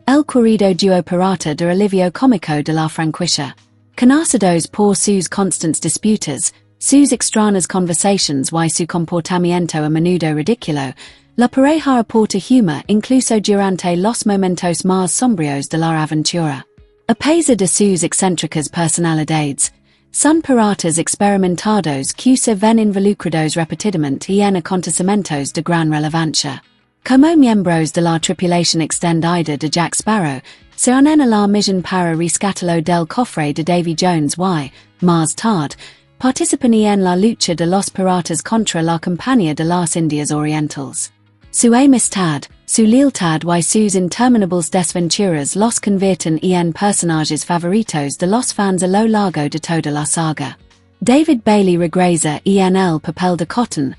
el querido duo pirata de alivio cómico de la franquicia. Cansados por sus constantes disputas, sus extrañas conversations y su comportamiento a menudo ridículo, la pareja aporta humor incluso durante los momentos más sombríos de la aventura. A pesar de sus excéntricas personalidades, son piratas experimentados que se ven involucrados repetidamente en acontecimientos de gran relevancia. Como miembros de la tripulación extendida de Jack Sparrow, se unen a la misión para rescatarlo del cofre de Davy Jones y, más tarde, participan en la lucha de los piratas contra la Compañía de las Indias Orientales. Su amistad, su lealtad y sus interminables desventuras los convierten en personajes favoritos de los fans a lo largo de toda la saga. David Bailey regresa en el papel de Cotton,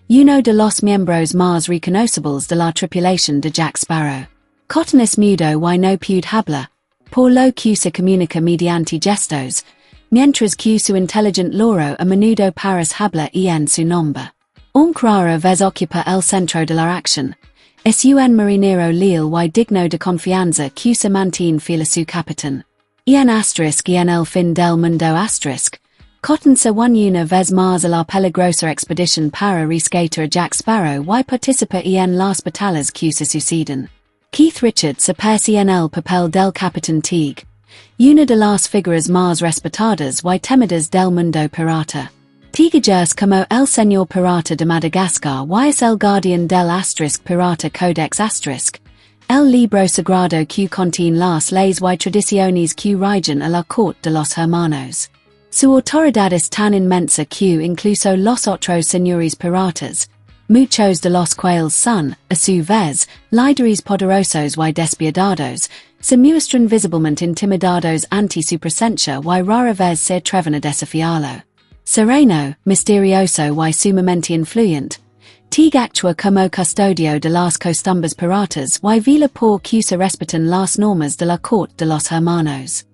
uno de los miembros más reconocibles de la tripulación de Jack Sparrow. Cotton es mudo y no puede hablar, por lo que se comunica mediante gestos, mientras que su inteligente loro a menudo parece hablar en su nombre. Aunque rara vez ocupa el centro de la acción, es un marinero leal y digno de confianza que se mantiene fiel a su capitán. En asterisk en el fin del mundo asterisk, Cotton se une una vez más a la peligrosa expedición para rescatar a Jack Sparrow y participa en las batallas que se suceden. Keith Richards aparece en el papel del Capitán Teague, una de las figuras más respetadas y temidas del mundo pirata. Teague ejerce como el señor pirata de Madagascar y es el guardián del asterisk pirata Codex asterisk, el libro sagrado que contiene las leyes y tradiciones que rigen a la corte de los hermanos. Su autoridad es tan inmensa que incluso los otros señores piratas, muchos de los cuales son, a su vez, líderes poderosos y despiadados, se muestran visiblemente intimidados ante su presencia y rara vez se atreven a desafiarlo. Sereno, misterioso y sumamente influyente, Teague actúa como custodio de las costumbres piratas y vela por que se respetan las normas de la corte de los hermanos.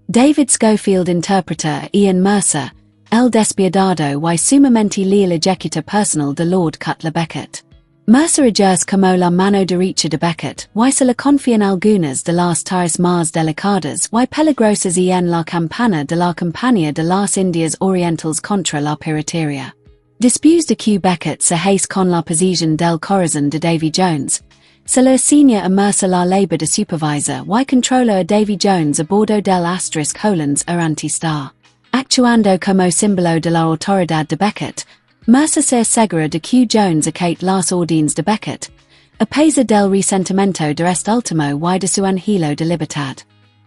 David Schofield interpreta a Ian Mercer, el despiadado y sumamente leal ejecutor personal de Lord Cutler Beckett. Mercer agers como la mano derecha de Beckett, y se le confían algunas de las tareas más delicadas y peligrosas en la campana de la Compañía de las Indias Orientales contra la piratería. Después de que Beckett se hace con la posición del corazón de Davy Jones, se le asigna a Mercer la labor de supervisor y controla a Davy Jones a bordo del Asterisk Hollands Star. Actuando como símbolo de la autoridad de Beckett, Mercer se asegura de que Jones acate las órdenes de Beckett, a pesar del resentimiento de este último y de su anhelo de libertad.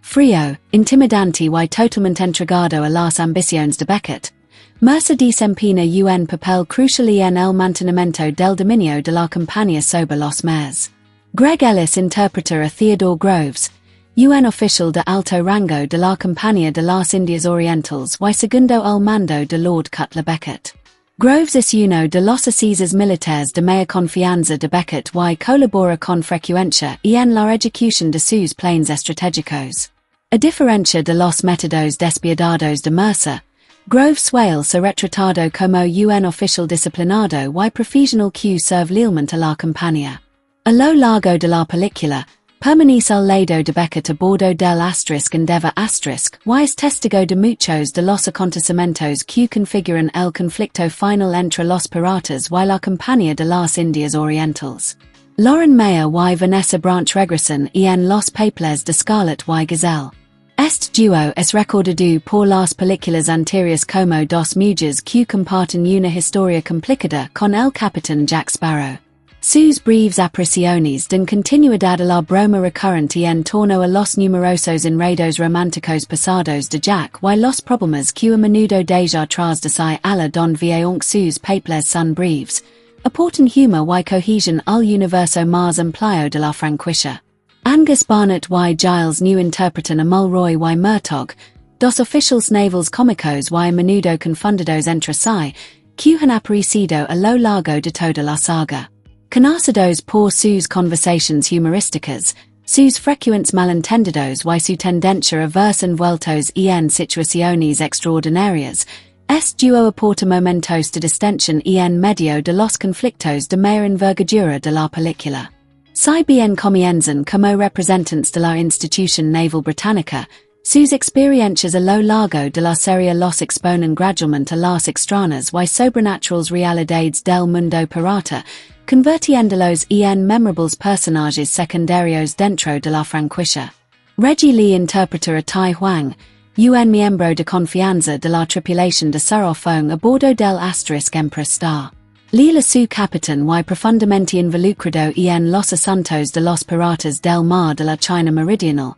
Frío, intimidante y totalmente entregado a las ambiciones de Beckett, Mercer desempeña un papel crucial en el mantenimiento del dominio de la compañía sobre los mares. Greg Ellis interpreta a Theodore Groves, un oficial de alto rango de la Compañía de las Indias Orientales y segundo al mando de Lord Cutler Beckett. Groves es uno de los asesores militares de mayor confianza de Beckett y colabora con frecuencia en la ejecución de sus planes estratégicos. A diferencia de los métodos despiadados de Mercer, Groves suele ser retratado como un oficial disciplinado y profesional que serve lealmente a la compañía. A lo largo de la película, permanece al lado de Beckett a bordo del Asterisk Endeavour Asterisk y es testigo de muchos de los acontecimientos que configuran el conflicto final entre los piratas y la Compañía de las Indias Orientales. Lauren Mayer y Vanessa Branch regresan en los papeles de Scarlet y Gazelle. Este dúo es recordado por las películas anteriores como dos mujeres que comparten una historia complicada con el capitán Jack Sparrow. Sus breves apreciaciones dan continuidad a la broma recurrente en torno a los numerosos enredos románticos pasados de Jack y los problemas que a menudo deja tras de sí a la don aunque sus papeles son breves, aportan humor y cohesión al universo más amplio de la franquicia. Angus Barnett y Giles New interpretan a Mulroy y Murtaugh, dos oficiales navales cómicos y a menudo confundidos entre sí, que han aparecido a lo largo de toda la saga. Conocidos por sus conversaciones humorísticas, sus frecuentes malentendidos y su tendencia a verse envueltos en situaciones extraordinarias, este dúo aporta momentos de distensión en medio de los conflictos de mayor envergadura de la película. Si bien comienzan como representantes de la institución naval británica, sus experiencias a lo largo de la serie los exponen gradualmente a las extrañas y sobrenaturales realidades del mundo pirata, convirtiéndolos en memorables personajes secundarios dentro de la franquicia. Reggie Lee interpreta a Tai Huang, un miembro de confianza de la tripulación de Sparrow a bordo del Asterisk Star. Lila su capitán y profundamente involucrado en los asuntos de los piratas del mar de la China Meridional.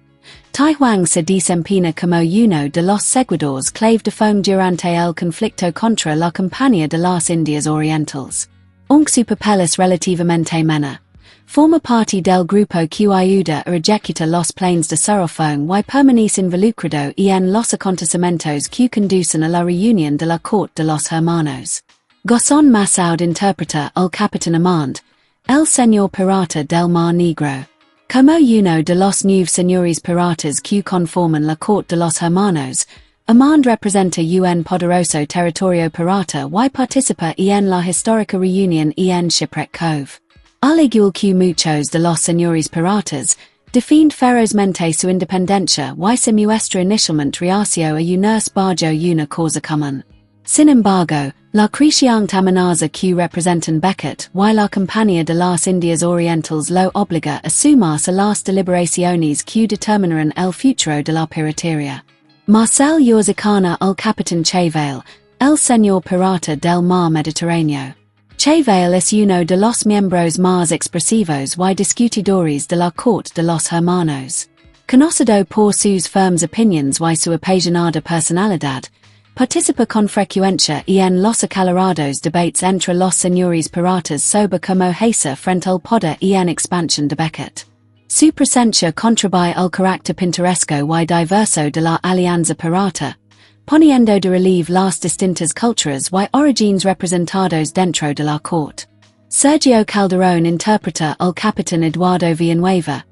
Tai Huang se desempeña como uno de los seguidores clave de Feng durante el conflicto contra la Compañía de las Indias Orientales. Aunque su papel es relativamente menor, forma parte del grupo que ayuda a ejecutar los planes de Sparrow y permanece involucrado en los acontecimientos que conducen a la reunión de la corte de los hermanos. Gozón Massoud interpreta al capitán Amand, el señor pirata del Mar Negro. Como uno de los nuevos señores piratas que conforman la corte de los hermanos, Amand representa un poderoso territorio pirata y participa en la histórica reunión en Shipwreck Cove. Al igual que muchos de los señores piratas, defiende ferozmente su independencia y se muestra inicialmente reacio a unirse bajo una causa común. Sin embargo, la creciente amenaza que representan Beckett y la Compañía de las Indias Orientales lo obliga a sumarse a las deliberaciones que determinarán el futuro de la piratería. Marcel Yorzicana al capitán Chevale, el señor pirata del mar Mediterráneo. Chevale es uno de los miembros más expresivos y discutidores de la corte de los hermanos. Conocido por sus firmes opiniones y su apasionada personalidad, participa con frecuencia en los acalorados debates entre los señores piratas sobre cómo hacer frente al poder en expansión de Beckett. Su presencia contribuye al carácter pintoresco y diverso de la alianza pirata, poniendo de relieve las distintas culturas y orígenes representados dentro de la corte. Sergio Calderón interpreta al capitán Eduardo Villanueva,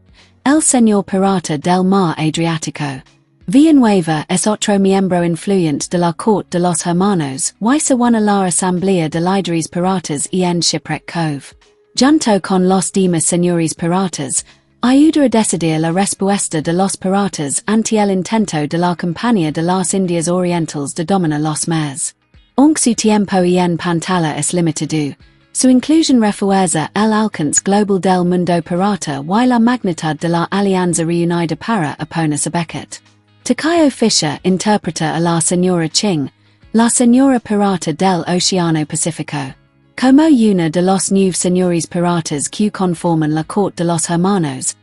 el señor pirata del mar Adriático. Villanueva es otro miembro influyente de la corte de los hermanos y se une a la asamblea de líderes piratas en Shipwreck Cove. Junto con los demás señores piratas, ayuda a decidir la respuesta de los piratas ante el intento de la compañía de las Indias Orientales de dominar los mares. Aunque su tiempo en pantalla es limitado, su inclusión refuerza el alcance global del mundo pirata y la magnitud de la alianza reunida para oponerse a Beckett. Takeo Fisher interpreta a la señora Ching, la señora pirata del Océano Pacífico. Como una de los nuevos señores piratas que conforman la corte de los hermanos,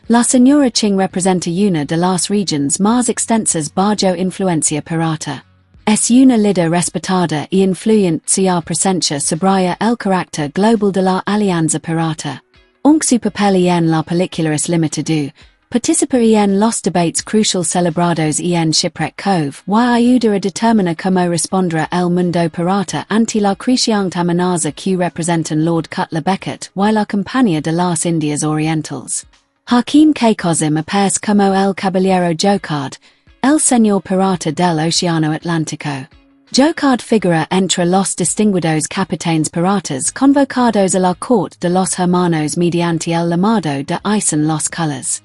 la señora Ching representa una de las regiones más extensas bajo influencia pirata. Es una líder respetada y influyente su presencia sobre el carácter global de la alianza pirata. Aunque su papel en la película es limitado, participa en los debates cruciales celebrados en Shipwreck Cove y ayuda a determinar cómo respondrá el mundo pirata ante la creciente amenaza que representan Lord Cutler Beckett y la compañía de las Indias Orientales. Hakim Kaikozim aparece como el caballero Jocard, el señor pirata del Océano Atlántico. Jocard figura entre los distinguidos capitanes piratas convocados a la corte de los hermanos mediante el llamado de Ison los Colors.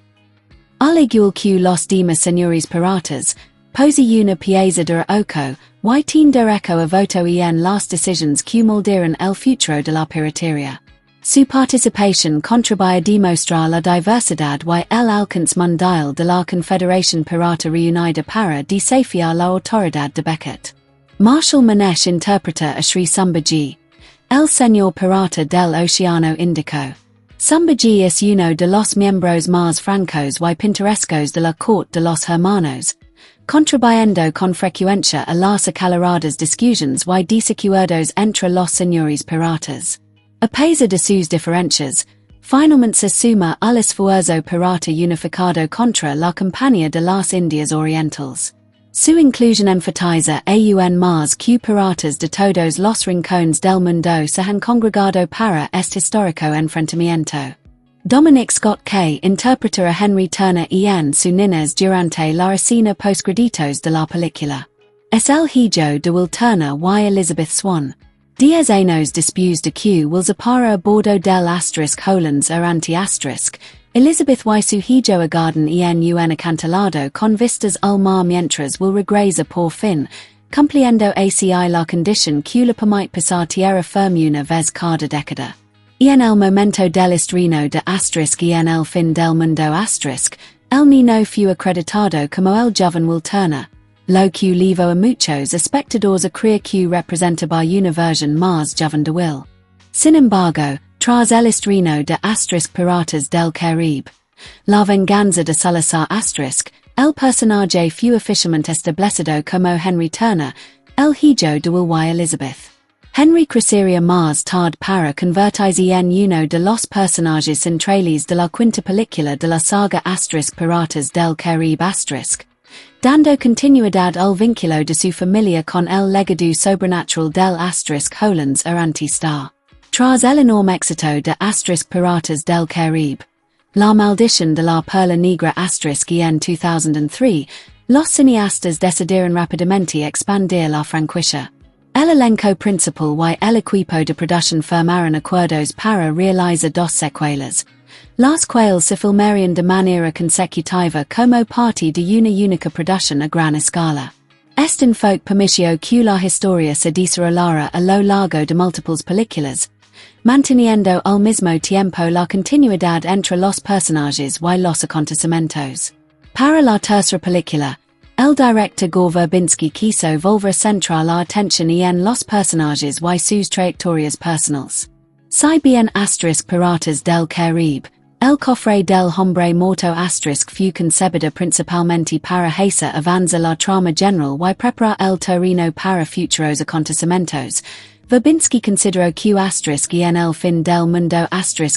Al igual que los demás señores piratas, posee una pieza de oco, y tiene derecho a voto en las decisiones que moldearán el futuro de la piratería. Su participación contribuye a demostrar la diversidad y el alcance mundial de la Confederación Pirata Reunida para desafiar la autoridad de Beckett. Marshall Manesh interpreta a Sri Sambhaji, el señor pirata del Océano Índico. Sambhaji es uno de los miembros más francos y pintorescos de la corte de los hermanos, contribuyendo con frecuencia a las acaloradas discusiones y desacuerdos entre los señores piratas. A pesar de sus diferencias, finalmente se suma al esfuerzo pirata unificado contra la compañía de las Indias Orientales. Su inclusión enfatiza aún más que piratas de todos los rincones del mundo se han congregado para este histórico enfrentamiento. Dominic Scott Kay interpreta a Henry Turner en su niñez durante la escena postcréditos de la película. Es el hijo de Will Turner y Elizabeth Swann. 10 años después de que Will zapara a bordo del Hollands ante Elizabeth y su hijo aguardan en un acantilado con vistas al mar mientras Will regresa por fin, cumpliendo así la condición que le permite pasar tierra firme una vez cada década. En el momento del estreno de y en el fin del mundo el niño fue acreditado como el joven Will Turner, lo que llevó a muchos espectadores a creer que representaba una versión más joven de Will. Sin embargo, tras el estreno de Piratas del Caribe, La venganza de Salazar el personaje fue oficialmente establecido como Henry Turner, el hijo de Will y Elizabeth. Henry crecería más tarde para convertirse en uno de los personajes centrales de la quinta película de la saga Piratas del Caribe dando continuidad al vínculo de su familia con el legado sobrenatural del Hollands Star. Tras el enorme éxito de Piratas del Caribe, La maldición de la perla negra en 2003, los cineastas decidieron rápidamente expandir la franquicia. El elenco principal y el equipo de producción firmaron acuerdos para realizar 2 secuelas, las cuales se filmarían de manera consecutiva como parte de una única producción a gran escala. Este enfoque permitió que la historia se desarrollara a lo largo de múltiples películas, manteniendo al mismo tiempo la continuidad entre los personajes y los acontecimientos. Para la tercera película, el director Gore Verbinski quiso volver a centrar la atención en los personajes y sus trayectorias personales. Si bien Piratas del Caribe, el cofre del hombre muerto fue concebido principalmente para hacer avanzar la trama general y preparar el terreno para futuros acontecimientos, Verbinski consideró que en el fin del mundo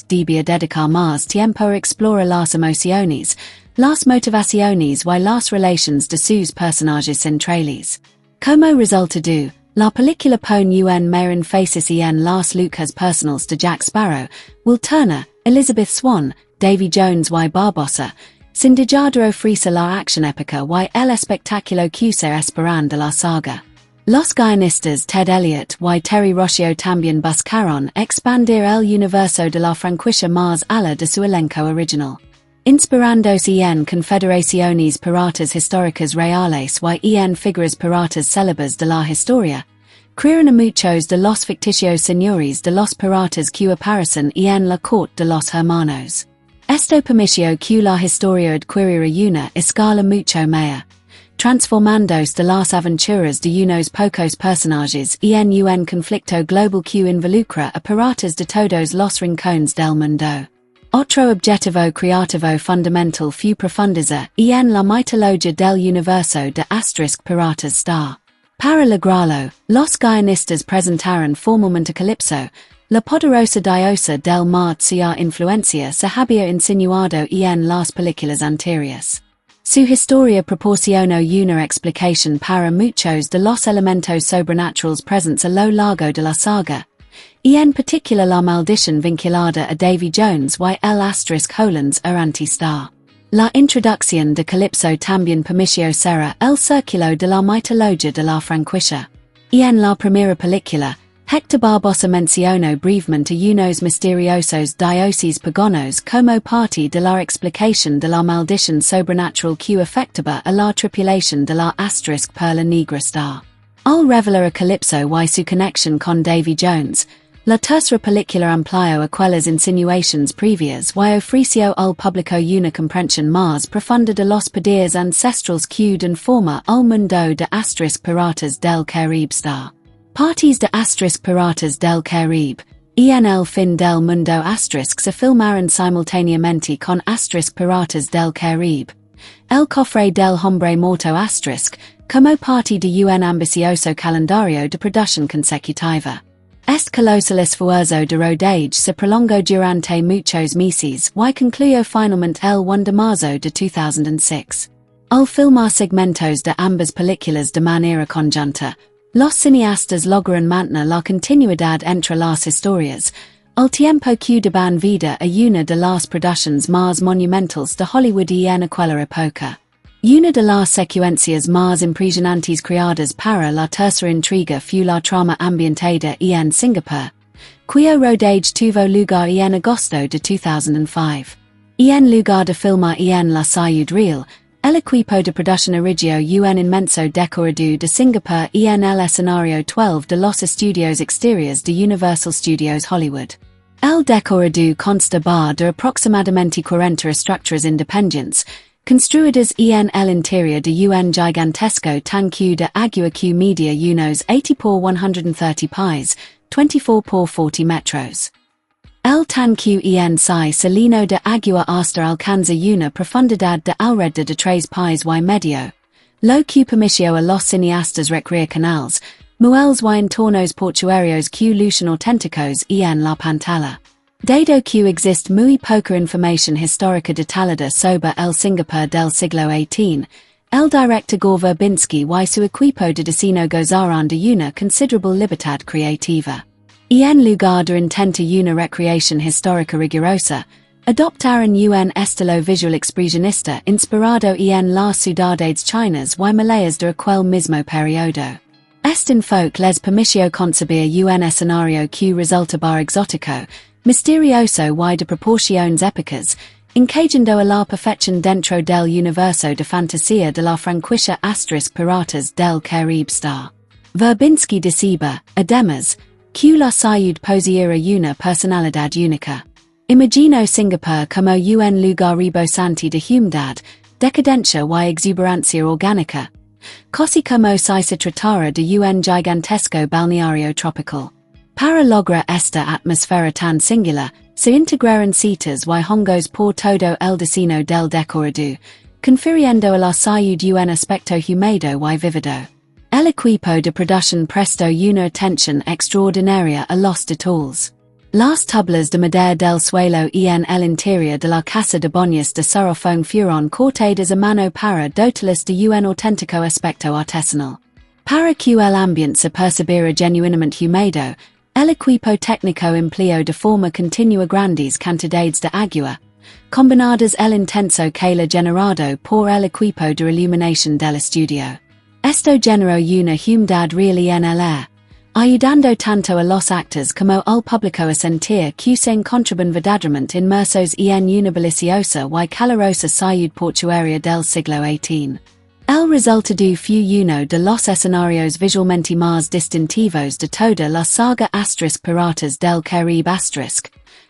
debía dedicar más tiempo a explorar las emociones, las motivaciones y las relaciones de sus personajes centrales. Como resultado, la película pone un mayor énfasis en las luchas personales de Jack Sparrow, Will Turner, Elizabeth Swann, Davy Jones y Barbossa, sin dejar de ofrecer la acción épica y el espectáculo que se esperan de la saga. Los guionistas Ted Elliott y Terry Rocio también buscaron expandir el universo de la franquicia más allá de su elenco original. Inspirándose en confederaciones piratas históricas reales y en figuras piratas célebres de la historia, crearon a muchos de los ficticios señores de los piratas que aparecen en la corte de los hermanos. Esto permitió que la historia adquiriera una escala mucho mayor, transformándose de las aventuras de unos pocos personajes en un conflicto global que involucra a piratas de todos los rincones del mundo. Otro objetivo creativo fundamental fue profundizar en la mitología del universo de *Piratas Star. Para lograrlo, los guionistas presentaron formalmente a Calypso, la poderosa diosa del mar cuya influencia se había insinuado en las películas anteriores. Su historia proporcionó una explicación para muchos de los elementos sobrenaturales presentes a lo largo de la saga, y en particular la maldición vinculada a Davy Jones y el *Hollands Star. La introducción de Calypso también permitió cerrar el círculo de la mitología de la franquicia. Y en la primera película, Héctor Barbosa mencionó brevemente unos misteriosos dioses paganos como parte de la explicación de la maldición sobrenatural que afectaba a la tripulación de la Perla Negra Star. Al revelar a Calypso y su conexión con Davy Jones, la tercera película amplió aquellas insinuaciones previas y ofreció al público una comprensión más profunda de los poderes ancestrales que dan forma al mundo de Piratas del Caribe Star. Partes de Piratas del Caribe, en el fin del mundo se filmaron simultáneamente con Piratas del Caribe. El cofre del hombre muerto como parte de un ambicioso calendario de producción consecutiva. Este colosal esfuerzo de rodaje se prolongó durante muchos meses y concluyó finalmente el 1 de marzo de 2006. Al filmar segmentos de ambas películas de manera conjunta, los cineastas lograron mantener la continuidad entre las historias, al tiempo que daban vida a una de las producciones más monumentales de Hollywood en aquella época. Una de las secuencias más impresionantes creadas para la tercera intriga fue la trama ambientada en Singapur, cuyo rodaje tuvo lugar en agosto de 2005. En lugar de filmar en la ciudad real, el equipo de producción erigió un inmenso decorado de Singapur en el escenario 12 de los estudios exteriores de Universal Studios Hollywood. El decorado constaba de aproximadamente 40 estructuras independientes, construidas en el interior de un gigantesco tanque de agua que medía unos 80 por 130 pies, 24 por 40 metros. El tanque en sí salino de agua hasta alcanza una profundidad de alrededor de 3 pies y medio, lo que permitió a los cineastas recrear canales, muelles y entornos portuarios que lucen auténticos en la pantalla. Dado que existe muy poca información histórica detallada sobre el Singapur del siglo XVIII, el director Gore Verbinski y su equipo de diseño gozaron de una considerable libertad creativa. En lugar de intentar una recreación histórica rigurosa, adoptaron un estilo visual expresionista inspirado en las ciudades chinas y malayas de aquel mismo periodo. Este enfoque les permitió concebir un escenario que resultaba exótico, misterioso y de proporciones épicas, encajando a la perfección dentro del universo de fantasía de la franquicia Piratas del Caribe Star. Verbinski decía, además, que la ciudad poseía una personalidad única. Imagino Singapur como un lugar rebosante de humedad, decadencia y exuberancia orgánica, casi como si se tratara de un gigantesco balneario tropical. Para lograr esta atmósfera tan singular, se integraron citas y hongos por todo el diseño del decorado, confiriendo a la ciudad un aspecto húmedo y vívido. El equipo de producción prestó una atención extraordinaria a los detalles. Las tablas de madera del suelo en el interior de la casa de baños de Sarofong fueron cortadas a mano para dotarlas de un auténtico aspecto artesanal. Para que el ambiente se percibiera genuinamente húmedo, el equipo técnico empleó de forma continua grandes cantidades de agua, combinadas el intenso calor generado por el equipo de iluminación del estudio. Esto género una humedad real en el air, ayudando tanto a los actores como al público a sentir que se encontraban verdaderamente inmersos en una deliciosa y calurosa ciudad portuaria del siglo XVIII. El resultado fue uno de los escenarios visualmente más distintivos de toda la saga Piratas del Caribe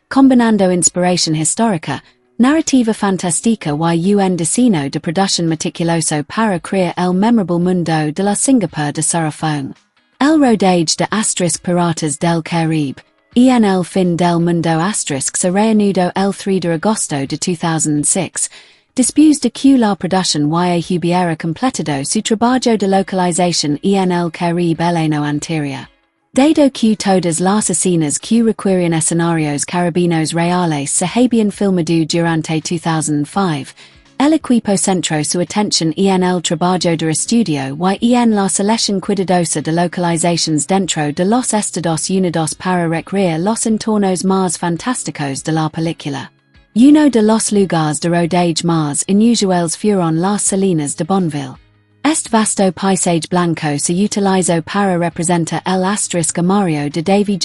combinando inspiración histórica, narrativa fantástica y un diseño de producción meticuloso para crear el memorable mundo de la Singapur de Sarafong. El rodaje de Piratas del Caribe, en el fin del mundo se reanudó el 3 de agosto de 2006, después de que la producción y hubiera completado su trabajo de localización en el Caribe el año anterior. Dado que todas las escenas que requieren escenarios caribeños reales se habían filmado durante 2005, el equipo centró su atención en el trabajo de estudio y en la selección cuidadosa de localizaciones dentro de los Estados Unidos para recrear los entornos más fantásticos de la película. Uno de los lugares de rodaje más inusuales fueron las salinas de Bonneville. Este vasto paisaje blanco se utilizó para representar el armario de Davy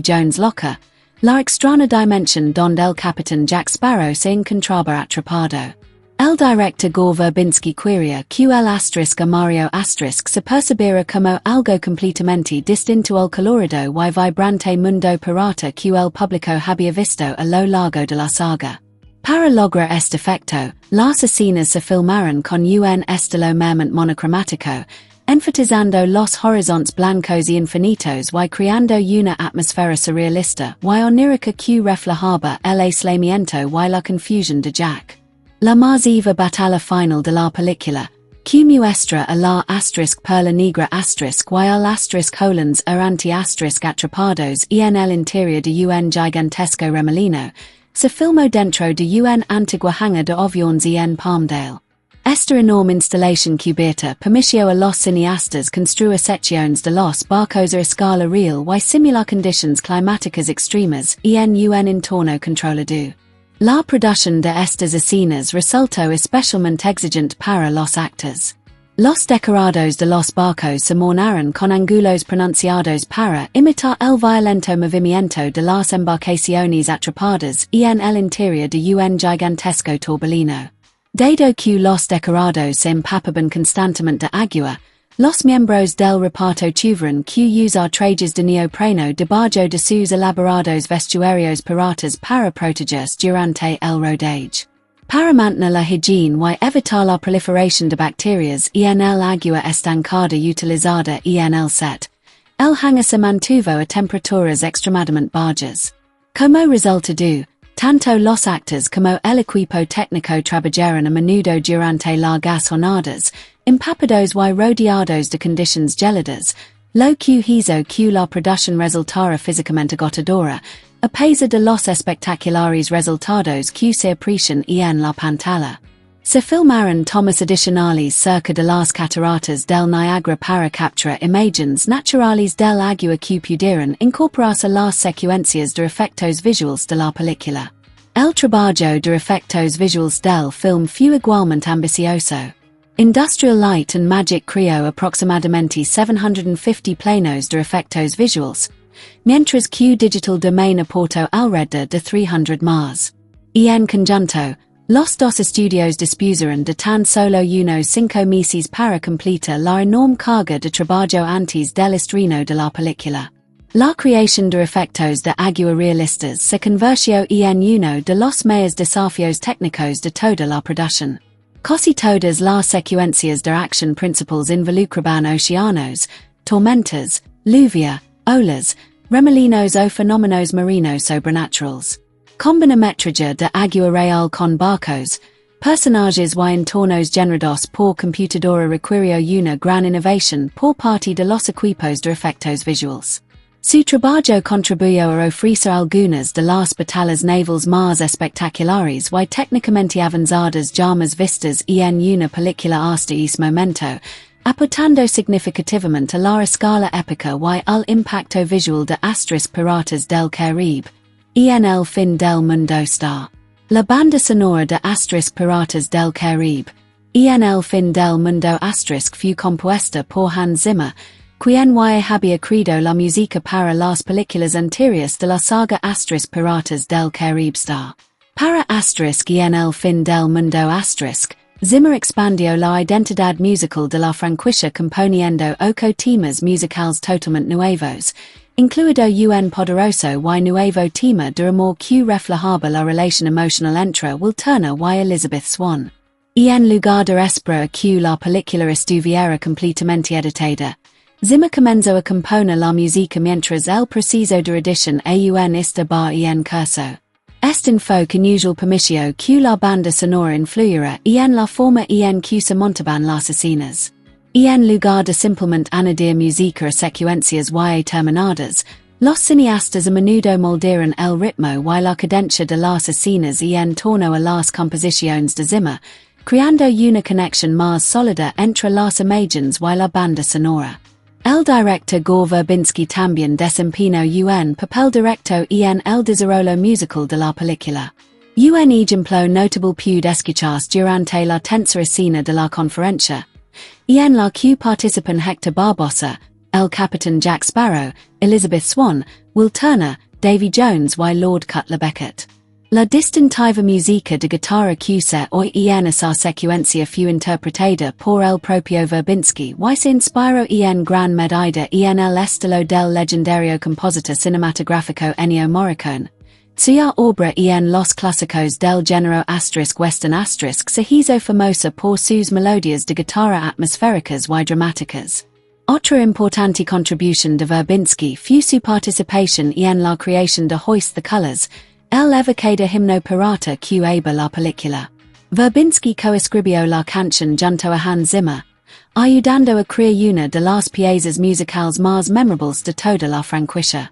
Jones Locker, la extraña dimensión donde el capitán Jack Sparrow se encontraba atrapado. El director Gore Verbinski quería que el armario se percibiera como algo completamente distinto al colorido y vibrante mundo pirata que el público había visto a lo largo de la saga. Para lograr este efecto, las escenas se filmaron con un estilo meramente monocromático, enfatizando los horizontes blancos y infinitos y creando una atmósfera surrealista y onírica que reflejaba el aislamiento y la confusión de Jack. La masiva batalla final de la película, que muestra a la perla negra y el Hollands errante atrapados en el interior de un gigantesco remolino, se filmó dentro de un antigua hangar de aviones en Palmdale. Esta enorme instalación cubierta permitió a los cineastas construir secciones de los barcos a escala real y simular condiciones climáticas extremas en un entorno controlado. La producción de estas escenas resultó especialmente exigente para los actores. Los decorados de los barcos se montaron con ángulos pronunciados para imitar el violento movimiento de las embarcaciones atrapadas en el interior de un gigantesco torbellino. Dado que los decorados se empapaban constantemente de agua, los miembros del reparto tuvieron que usar trajes de neopreno debajo de sus elaborados vestuarios piratas para protegerse durante el rodaje. Para mantener la higiene y evitar la proliferación de bacterias en el agua estancada utilizada en el set, el hangar se mantuvo a temperaturas extremadamente bajas. Como resultado, tanto los actores como el equipo técnico trabajaron a menudo durante largas jornadas, empapados y rodeados de condiciones gélidas, lo que hizo que la producción resultara físicamente agotadora, a pesar de los espectaculares resultados que se aprecian en la pantalla. Se filmaron tomas adicionales cerca de las cataratas del Niagara para capturar imágenes naturales del agua que pudieran incorporarse a las secuencias de efectos visuales de la película. El trabajo de efectos visuales del film fue igualmente ambicioso. Industrial Light and Magic creó aproximadamente 750 planos de efectos visuales, mientras que Digital Domain aportó alrededor de 300 más. En conjunto, los dos estudios dispusieron de tan solo unos 5 meses para completar la enorme carga de trabajo antes del estreno de la película. La creación de efectos de agua realistas se convirtió en uno de los mayores desafíos técnicos de toda la producción. Casi todas las secuencias de acción principales involucraban océanos, tormentas, lluvia, olas, remolinos o fenómenos marinos sobrenaturales. Combinametría de agua real con barcos, personajes y entornos generados por computadora requirió una gran innovación por parte de los equipos de efectos visuales. Su trabajo contribuyó a ofrecer algunas de las batallas navales más espectaculares y técnicamente avanzadas jamás vistas en una película hasta ese momento, aportando significativamente a la escala épica y al impacto visual de Piratas del Caribe. En el fin del mundo está. La banda sonora de Piratas del Caribe, En el fin del mundo asterisk fue compuesta por Hans Zimmer, quien había creado la música para las películas anteriores de la saga asterisk Piratas del Caribe star. Para asterisk y en el fin del mundo asterisk, Zimmer expandió la identidad musical de la franquicia componiendo ocho temas musicales totalmente nuevos, incluido un poderoso y nuevo tema de amor que reflejaba la relación emocional entre Will Turner y Elizabeth Swann. Y en lugar de esperar que la película estuviera completamente editada, Zimmer comenzó a componer la música mientras el proceso de edición aún estaba en curso. Este fue inusual permitió que la banda sonora influyera en la forma en que se montaban las escenas. Y en lugar de simplemente añadir música a secuencias y terminadas, los cineastas a menudo moldearon el ritmo y la cadencia de las escenas en torno a las composiciones de Zimmer, creando una conexión más sólida entre las imágenes y la banda sonora. El director Gore Verbinski también desempeñó un papel directo en el desarrollo musical de la película. Un ejemplo notable puede escucharse durante la tercera escena de la conferencia, en la que participan Hector Barbosa, el capitán Jack Sparrow, Elizabeth Swann, Will Turner, Davy Jones y Lord Cutler Beckett. La distintiva música de guitarra que se oye en esa secuencia fue interpretada por el propio Verbinski y se inspiró en gran medida en el estilo del legendario compositor cinematográfico Ennio Morricone. Su obra en los clásicos del género asterisk western asterisk se hizo famosa por sus melodías de guitarra atmosféricas y dramáticas. Otra importante contribución de Verbinski fue su participación en la creación de Hoist the Colors, el evocado himno pirata que abre la película. Verbinski coescribió la canción junto a Hans Zimmer, ayudando a crear una de las piezas musicales más memorables de toda la franquicia.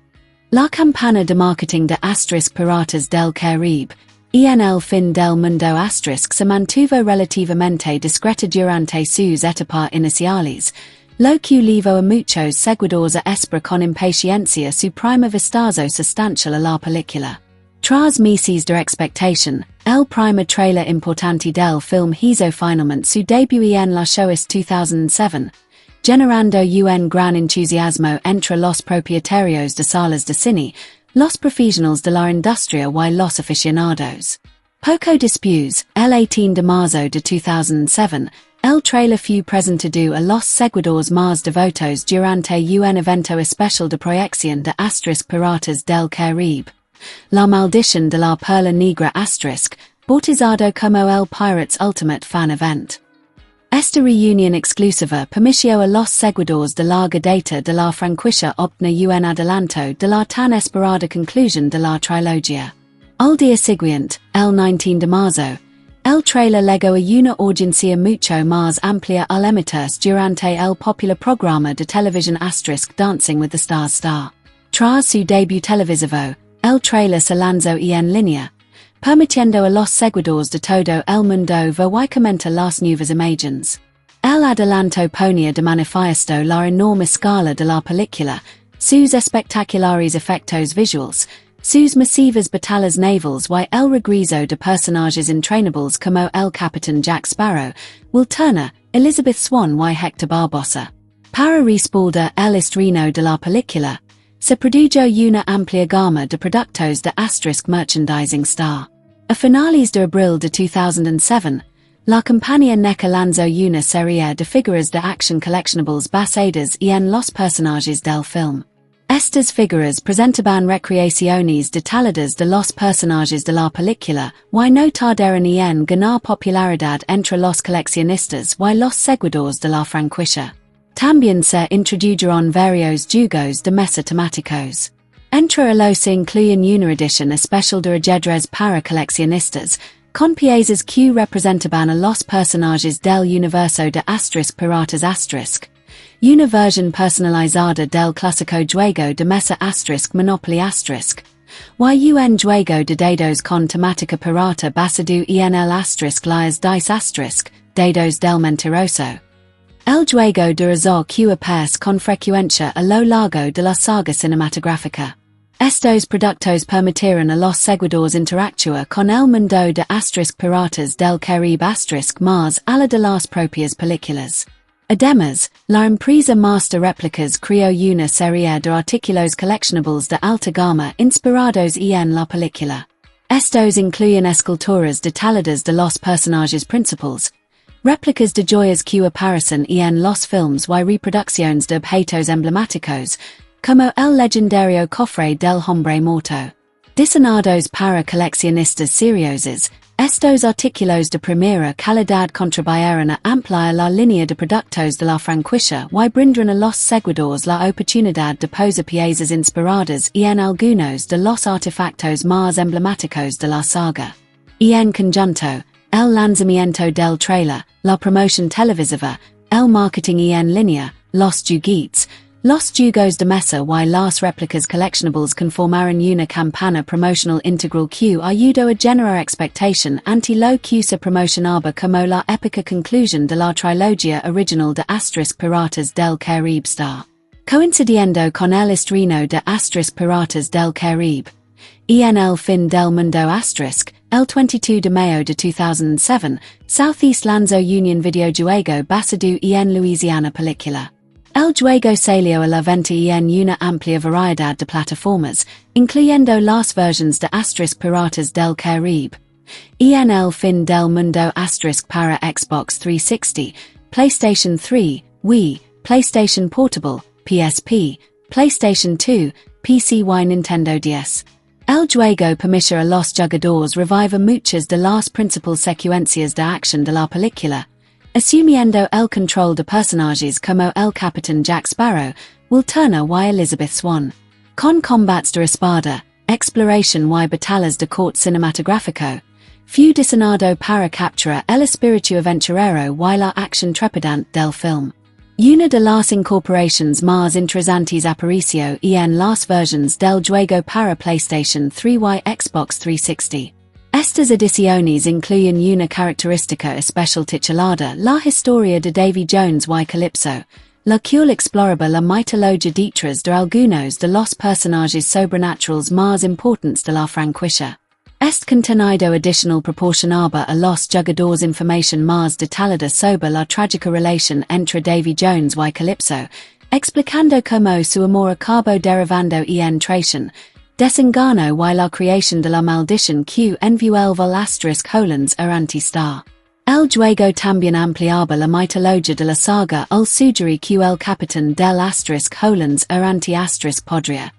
La campana de marketing de asterisk Piratas del Caribe, en el fin del mundo asterisk se mantuvo relativamente discreta durante sus etapas iniciales, lo que llevó a muchos seguidores a esperar con impaciencia su primer vistazo sustancial a la película. Tras meses de expectación, el primer trailer importante del film hizo finalmente su debut en la shows 2007, generando un gran entusiasmo entre los propietarios de salas de cine, los profesionales de la industria y los aficionados. Poco después, el 18 de marzo de 2007, el trailer fue presentado a los seguidores más devotos durante un evento especial de proyección de asterisk Piratas del Caribe. La maldición de la perla negra asterisk, bautizado como el Pirates Ultimate Fan Event. Esta reunión exclusiva permitió a los seguidores de larga data de la franquicia obtener un adelanto de la tan esperada conclusión de la trilogía. Al día siguiente, el 19 de marzo, el trailer legó a una audiencia mucho más amplia al emitirse durante el popular programa de televisión asterisk Dancing with the Stars Star. Tras su debut televisivo, el trailer se lanzó en línea, permitiendo a los seguidores de todo el mundo ver y comentar las nuevas imágenes. El adelanto ponía de manifiesto la enorme escala de la película, sus espectaculares efectos visuales, sus masivas batallas navales y el regreso de personajes entrañables como el capitán Jack Sparrow, Will Turner, Elizabeth Swann y Hector Barbosa. Para respaldar el estreno de la película, se produjo una amplia gama de productos de asterisk merchandising star. A finales de abril de 2007, la compañía NECA lanzó una serie de figuras de acción coleccionables basadas en los personajes del film. Estas figuras presentaban recreaciones detalladas de los personajes de la película y no tardaron en ganar popularidad entre los coleccionistas y los seguidores de la franquicia. También se introdujeron varios juegos de mesa temáticos. Entre los se incluyen una edición especial de ajedrez para coleccionistas, con piezas que representaban a los personajes del universo de asterisk Piratas asterisk, una versión personalizada del clásico juego de mesa asterisk Monopoly asterisk, y un juego de dados con temática pirata basado en el asterisk las dice asterisk, dados del mentiroso. El juego de azar que aparece con frecuencia a lo largo de la saga cinematográfica. Estos productos permitieron a los seguidores interactuar con el mundo de Piratas del Caribe más a la de las propias películas. Además, la empresa Master Replicas creó una serie de artículos coleccionables de alta gama inspirados en la película. Estos incluyen esculturas detalladas de los personajes principales, réplicas de joyas que aparecen en los films y reproducciones de objetos emblemáticos, como el legendario cofre del hombre muerto. Diseñados para coleccionistas seriosos, estos artículos de primera calidad contribuyeron a ampliar la línea de productos de la franquicia y brindaron a los seguidores la oportunidad de posar piezas inspiradas en algunos de los artefactos más emblemáticos de la saga. En conjunto, el lanzamiento del trailer, la promoción televisiva, el marketing en línea, los juguetes, los jugos de mesa y las réplicas coleccionables conformaron una campana promocional integral que ayudó a generar expectación ante lo que se promocionaba como la épica conclusión de la trilogía original de Piratas del Caribe star. Coincidiendo con el estreno de Piratas del Caribe en el fin del mundo el 22 de mayo de 2007, Southeast lanzó Union videojuego basado en Louisiana película. El juego salió a la venta en una amplia variedad de plataformas, incluyendo las versiones de Piratas del Caribe. En el fin del mundo para Xbox 360, PlayStation 3, Wii, PlayStation Portable, PSP, PlayStation 2, PC y Nintendo DS. El juego permite a los jugadores revivir muchas de las principales secuencias de acción de la película, asumiendo el control de personajes como el Capitán Jack Sparrow, Will Turner y Elizabeth Swann. Con combates de espada, exploración y batallas de corte cinematográfico, fue diseñado para capturar el espíritu aventurero y la acción trepidante del film. Una de las incorporaciones más interesantes apareció en las versiones del juego para PlayStation 3 y Xbox 360. Estas ediciones incluyen una característica especial titulada La Historia de Davy Jones y Calypso, la cual exploraba la mitología detrás de algunos de los personajes sobrenaturales más importantes de la franquicia. Este contenido adicional proporcionaba a los jugadores información más detallada sobre la trágica relación entre Davy Jones y Calypso, explicando cómo su amor acabó derivando en traición, desengaño y la creación de la maldición que envuelve el Hollands anti-star. El juego también ampliaba la mitología de la saga al sugerir que el capitán del Hollands podría,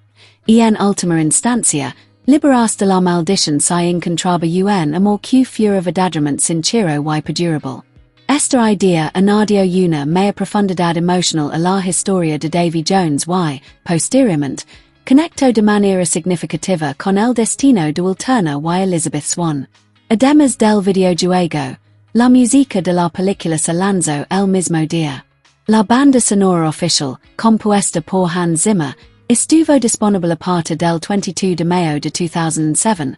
y en última instancia, liberarse de la maldición si encontraba un amor que fuera verdaderamente sincero y perdurable. Esta idea añadió una mayor profundidad emocional a la historia de Davy Jones y, posteriormente, conectó de manera significativa con el destino de Will Turner y Elizabeth Swann. Además del videojuego, la música de la película se lanzó el mismo día. La banda sonora oficial, compuesta por Hans Zimmer, estuvo disponible a partir del 22 de mayo de 2007,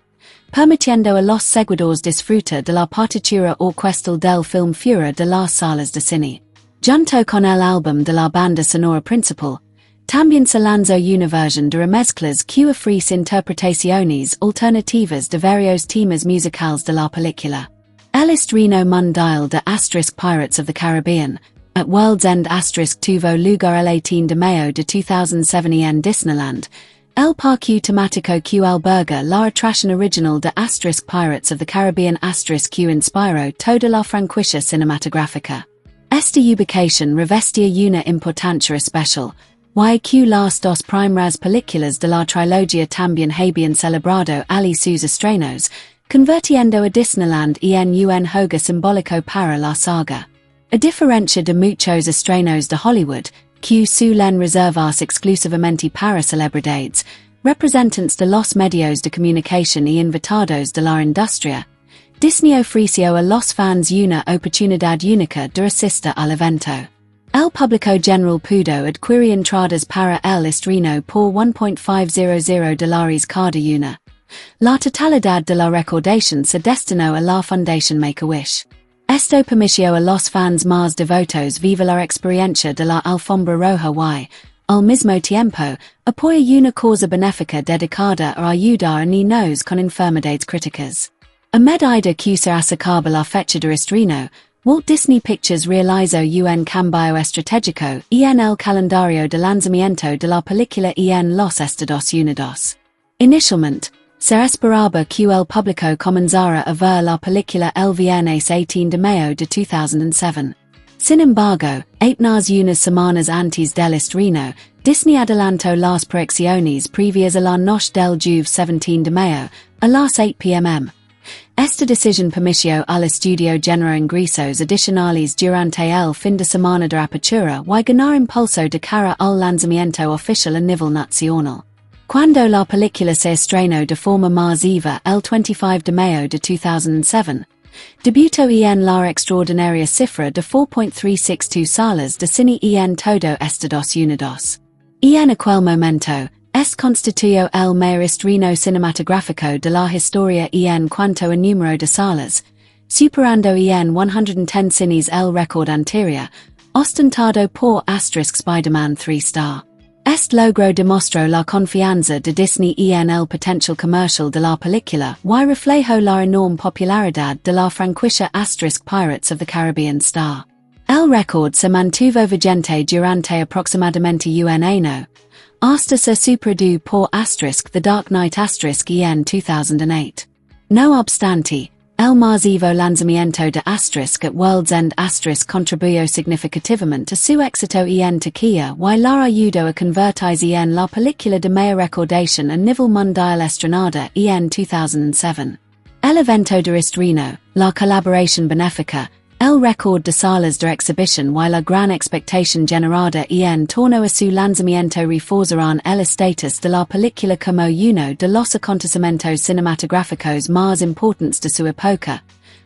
permitiendo a los seguidores disfrutar de la partitura orquestal del film fuera de las salas de cine. Junto con el álbum de la banda sonora principal, también se lanzó una versión de remezclas que ofrece interpretaciones alternativas de varios temas musicales de la película. El estreno mundial de Pirates of the Caribbean, at World's End tuvo lugar el 18 de mayo de 2007 en Disneyland, el parque temático que alberga la atracción original de Pirates of the Caribbean que inspiró toda la franquicia cinematográfica. Esta ubicación revestía una importancia especial, y que las dos primeras películas de la trilogía también habían celebrado allí sus estrenos, convirtiendo a Disneyland en un juego simbólico para la saga. A diferencia de muchos estrenos de Hollywood, que suelen reservarse exclusivamente para celebridades, representantes de los medios de comunicación y invitados de la industria, Disney ofreció a los fans una oportunidad única de asistir al evento. El público general pudo adquirir entradas para el estreno por $1.500 cada una. La totalidad de la recaudación se destinó a la Fundación Make-A-Wish. Esto permitió a los fans más devotos vivir la experiencia de la alfombra roja y, al mismo tiempo, apoya una causa benéfica dedicada a ayudar a niños con enfermedades críticas. A medida que se acercaba la fecha de estreno, Walt Disney Pictures realizó un cambio estratégico en el calendario de lanzamiento de la película en los Estados Unidos. Inicialmente, se esperaba que el público comenzara a ver la película el viernes 18 de mayo de 2007. Sin embargo, apenas unas semanas antes del estreno, Disney adelantó las proyecciones previas a la noche del jueves 17 de mayo, a las 8 p.m. Esta decisión permitió al estudio generar ingresos adicionales durante el fin de semana de apertura y ganar impulso de cara al lanzamiento oficial a nivel nacional. Cuando la película se estrenó de forma masiva el 25 de mayo de 2007, debutó en la extraordinaria cifra de 4.362 salas de cine en todo Estados Unidos. En aquel momento, constituyó el mayor estreno cinematográfico de la historia en cuanto a número de salas, superando en 110 cines el récord anterior, ostentado por Spider-Man 3-star. Este logro demostró la confianza de Disney en el potencial comercial de la película y reflejó la enorme popularidad de la franquicia Pirates of the Caribbean Star. El récord se mantuvo vigente durante aproximadamente un año, hasta se superó por The Dark Knight en 2008. No obstante, el masivo lanzamiento de at World's End contribuyó significativamente a su éxito en taquilla y la ayudó a convertirse en la película de mayor recaudación a nivel mundial estrenada en 2007. El evento de estreno, la colaboración benéfica, el récord de salas de exhibición y la gran expectación generada en torno a su lanzamiento reforzaron el estatus de la película como uno de los acontecimientos cinematográficos más importantes de su época,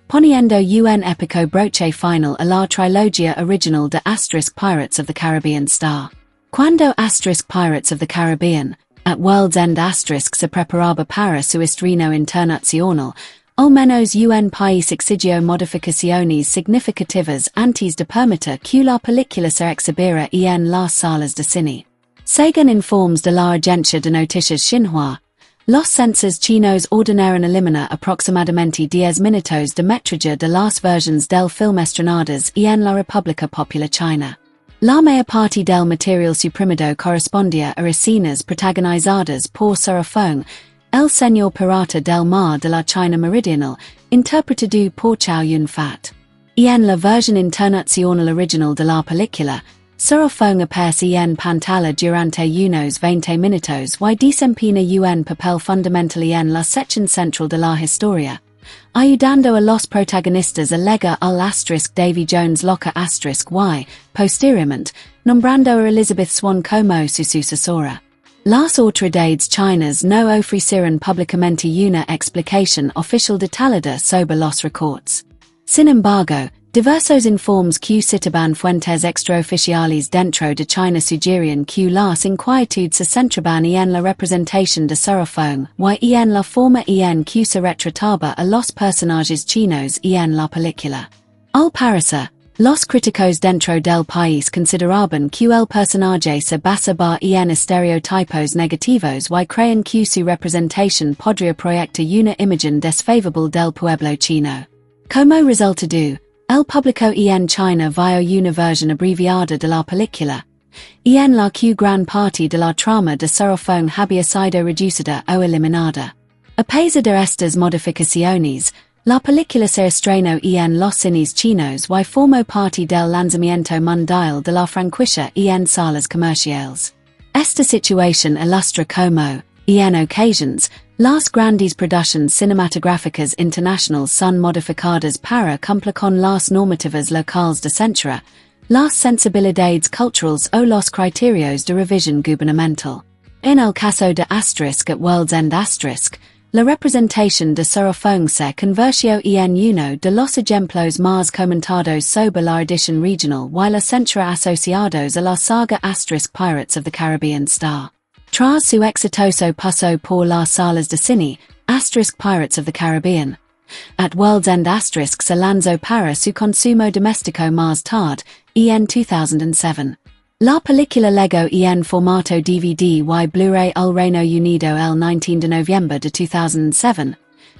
poniendo un épico broche final a la trilogía original de Pirates of the Caribbean Star. Cuando Pirates of the Caribbean, at World's End se preparaba para su estreno internacional, al menos un país exigió modificaciones significativas antes de permitir que la película se exhibiera en las salas de cine. Según informes de la agencia de noticias Xinhua, los censors chinos ordenaron eliminar aproximadamente 10 minutos de metraje de las versiones del film estrenadas en la República Popular China. La mayor parte del material suprimido correspondía a escenas protagonizadas por Sparrow, el señor pirata del mar de la China Meridional, interpretado por Chow Yun-fat. En la versión internacional original de la película, Sparrow aparece en pantalla durante unos 20 minutos y desempeña un papel fundamental en la sección central de la historia, ayudando a los protagonistas a llegar al Davy Jones loca y, posteriormente, nombrando a Elizabeth Swan como su sucesora. Las autoridades chinas no ofrecieron públicamente una explicación oficial detallada sobre los recortes. Sin embargo, diversos informes que citaban fuentes extraoficiales dentro de China sugerían que las inquietudes se centraban en la representación de Sparrow y en la forma en que se retrataba a los personajes chinos en la película. Al parecer, los críticos dentro del país consideraban que el personaje se basaba en estereotipos negativos y creían que su representación podría proyectar una imagen desfavorable del pueblo chino. Como resultado, el público en China vio una versión abreviada de la película, en la que gran parte de la trama de Sparrow había sido reducida o eliminada. A pesar de estas modificaciones, la película se estrenó en los cines chinos y formó parte del lanzamiento mundial de la franquicia en salas comerciales. Esta situación ilustra cómo, en ocasiones, las grandes producciones cinematográficas internacionales son modificadas para cumplir con las normativas locales de censura, las sensibilidades culturales o los criterios de revisión gubernamental. En el caso de at World's End la representación de Sparrow se convirtió en uno de los ejemplos más comentados sobre la edición regional y la censura asociados a la saga Pirates of the Caribbean Star. Tras su exitoso paso por las salas de cine, Pirates of the Caribbean, at World's End se lanzó para su consumo doméstico más tarde, en 2007. La película Lego en formato DVD y Blu-ray el Reino Unido el 19 de noviembre de 2007.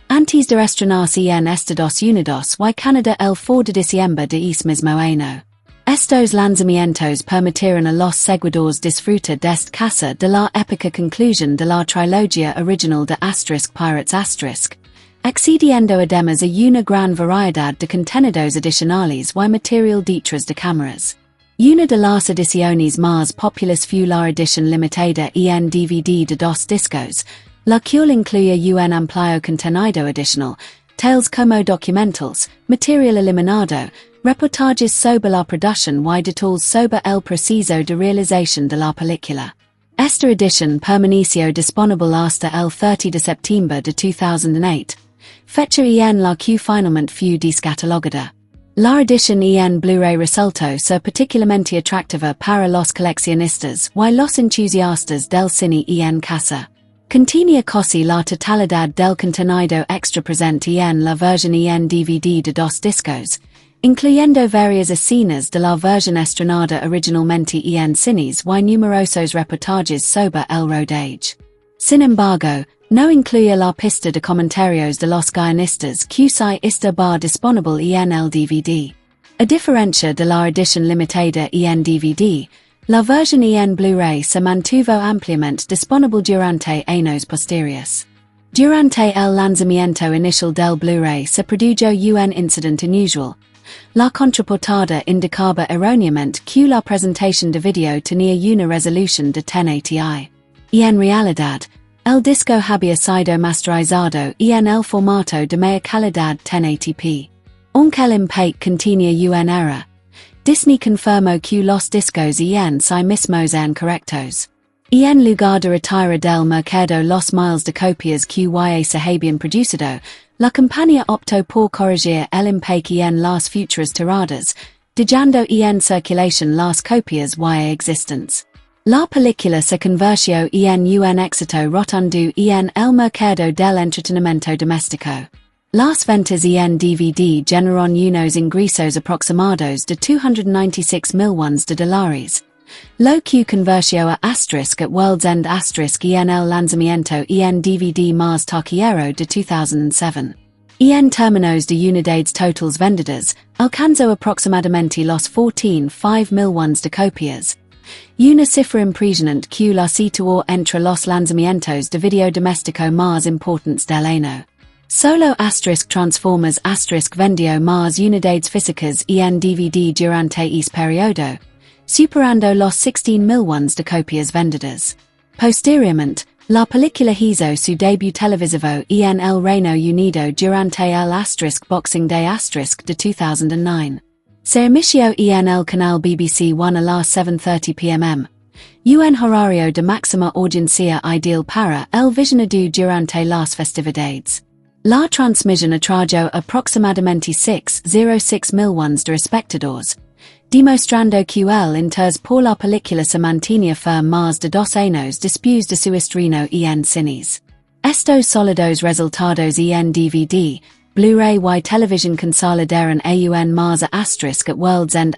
Antes de estrenarse en Estados Unidos y Canadá el 4 de diciembre de ese mismo año. Estos lanzamientos permitieron a los seguidores disfrutar desta casa de la épica conclusión de la trilogía original de Pirates accediendo además a una gran variedad de contenidos adicionales y material detrás de cámaras. Una de las ediciones más populares fue la edición limitada en DVD de 2 discos, la cual incluye un amplio contenido adicional, tales como documentals, material eliminado, reportajes sobre la producción y detalles sobre el proceso de realización de la película. Esta edición permaneció disponible hasta el 30 de septiembre de 2008, fecha en la que finalmente fue descatalogada. La edición en Blu-ray resultó ser particularmente atractiva para los coleccionistas y los entusiastas del cine en casa. Contenía casi la totalidad del contenido extra presente en la versión en DVD de 2 discos, incluyendo varias escenas de la versión estrenada originalmente en cines y numerosos reportajes sobre el rodaje. Sin embargo, no incluye la pista de comentarios de los guionistas que sí está disponible en el DVD. A diferencia de la edición limitada en DVD, la versión en Blu-ray se mantuvo ampliamente disponible durante años posteriores. Durante el lanzamiento inicial del Blu-ray se produjo un incidente inusual. La contraportada indicaba erróneamente que la presentación de video tenía una resolución de 1080i. Y en realidad, el disco había sido masterizado en el formato de media calidad 1080p. Aunque el empaque contenía un error, Disney confirmó que los discos en sí mismos eran correctos. En lugar de retirar del mercado los miles de copias que se habían producido, la compañía optó por corregir el empaque en las futuras tiradas, dejando en circulación las copias existentes. La película se convirtió en un éxito rotundo en el mercado del entretenimiento doméstico. Las ventas en DVD generaron unos ingresos aproximados de 296 millones de dólares, lo que convirtió a at World's End en el lanzamiento en DVD más taquillero de 2007. En términos de unidades totales vendidas, alcanzó aproximadamente los 14.5 millones de copias. Una cifra impresionante que la situó entre los lanzamientos de video doméstico más importantes del año. Solo Transformers vendió más unidades físicas en DVD durante ese periodo, superando los 16 millones de copias vendidas. Posteriormente, la película hizo su debut televisivo en el Reino Unido durante el Boxing Day de 2009. Se emitió en el canal BBC One a las 7:30 p.m. Un horario de máxima audiencia ideal para el visionado durante las festividades. La transmisión atrajo aproximadamente 6.06 millones de espectadores, demostrando que el interés por la película se mantenía por más de 2 años después de su estreno en cines. Estos sólidos resultados en DVD, Blu-ray y televisión consolidaron aún más a at World's End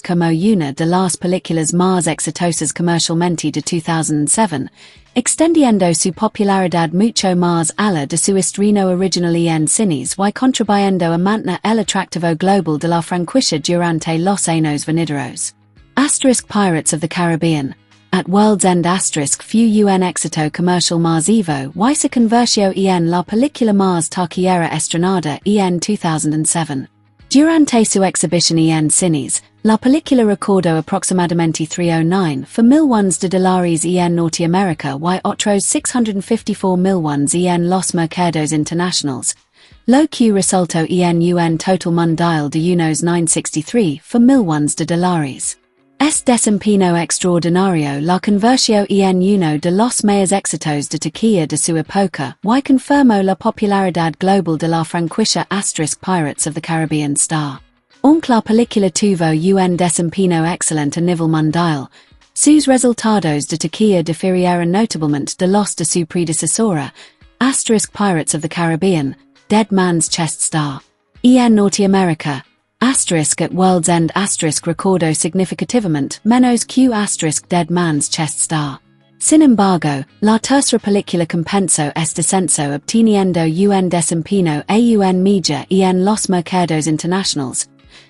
como una de las películas más exitosas comercialmente de 2007, extendiendo su popularidad mucho más allá de su estreno original en cines y contribuyendo a mantener el atractivo global de la franquicia durante los años venideros. Pirates of the Caribbean, at World's End fue un éxito comercial masivo y se convirtió en la película más taquillera estrenada en 2007. Durante su exhibición en cines, la película recaudó aproximadamente 309 millones de dólares en Norteamérica y otros 654 millones en los mercados internacionales, lo que resultó en un total mundial de unos 963 millones de dólares. Este desempeño extraordinario la convirtió en uno de los mayores éxitos de taquilla de su época y confirmó la popularidad global de la franquicia Pirates of the Caribbean Star. Aunque la película tuvo un desempeño excelente a nivel mundial, sus resultados de taquilla difirieron notablemente de los de su predecesora, Pirates of the Caribbean, Dead Man's Chest Star. En Norteamérica, Asterisk at World's End asterisk recordo significativamente menos que asterisk dead man's chest star. Sin embargo, la tercera película compenso este descenso obteniendo un desempeño aún mejor en los mercados internacionales,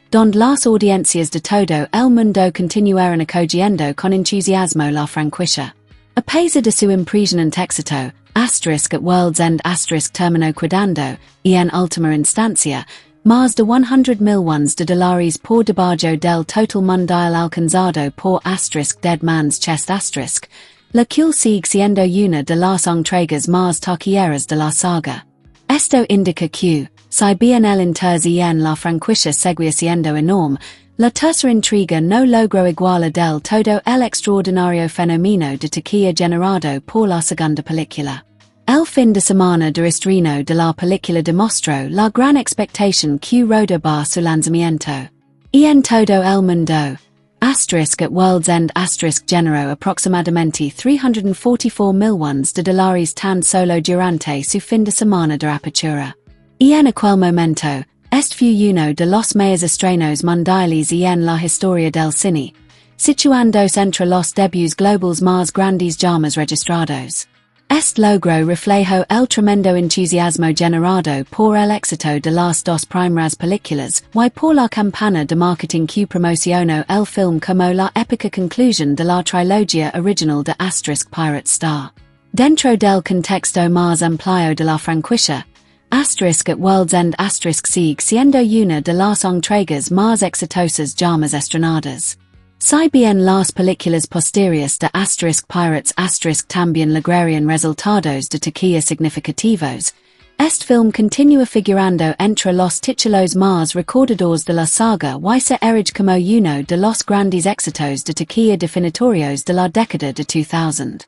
donde las audiencias de todo el mundo continuaron acogiendo con entusiasmo la franquicia. A pesar de su impresionante éxito, asterisk at World's End asterisk terminó quedando, en última instancia, más de 100 millones de dólares por debajo del total mundial alcanzado por asterisk dead man's chest asterisk, la cual sigue siendo una de las entregas más taquilleras de la saga. Esto indica que, si bien el interés en la franquicia seguía siendo enorme, la tercera intriga no logró igualar del todo el extraordinario fenómeno de taquilla generado por la segunda película. El fin de semana de estreno de la película demostró la gran expectación que rodaba su lanzamiento. En todo el mundo, asterisk at World's End asterisk generó aproximadamente 344 millones de dólares tan solo durante su fin de semana de apertura. En aquel momento, este fue uno de los mayores estrenos mundiales en la historia del cine, situándose entre los debuts globales más grandes jamás registrados. Este logro reflejó el tremendo entusiasmo generado por el éxito de las dos primeras películas y por la campaña de marketing que promocionó el film como la épica conclusión de la trilogía original de asterisk Pirates Star. Dentro del contexto más amplio de la franquicia, asterisk at World's End asterisk sigue siendo una de las entregas más exitosas jamás estrenadas. Si bien las películas posteriores de asterisk Pirates asterisk también lograron resultados de taquilla significativos, este film continúa figurando entre los títulos más recordados de la saga y se erige como uno de los grandes éxitos de taquilla definitorios de la década de 2000.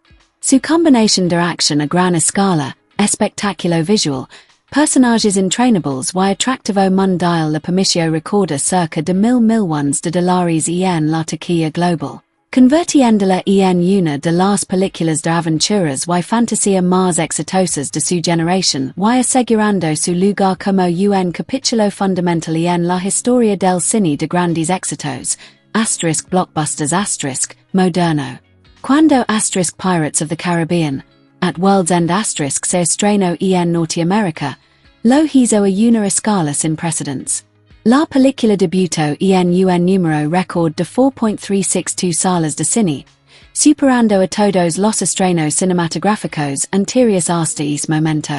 Su combinación de acción a gran escala, espectáculo visual, personajes entrañables y atractivo mundial le permitió recaudar cerca de 1.000 millones de dólares en la taquilla global, convirtiéndola en una de las películas de aventuras y fantasía más exitosas de su generación y asegurando su lugar como un capítulo fundamental en la historia del cine de grandes éxitos, asterisk blockbusters asterisk, moderno. Cuando asterisk Pirates of the Caribbean, at World's End asterisk se estrenó en Norteamérica, lo hizo a una escala sin precedentes. La película debutó en un número récord de 4.362 salas de cine, superando a todos los estrenos cinematográficos anteriores hasta ese momento.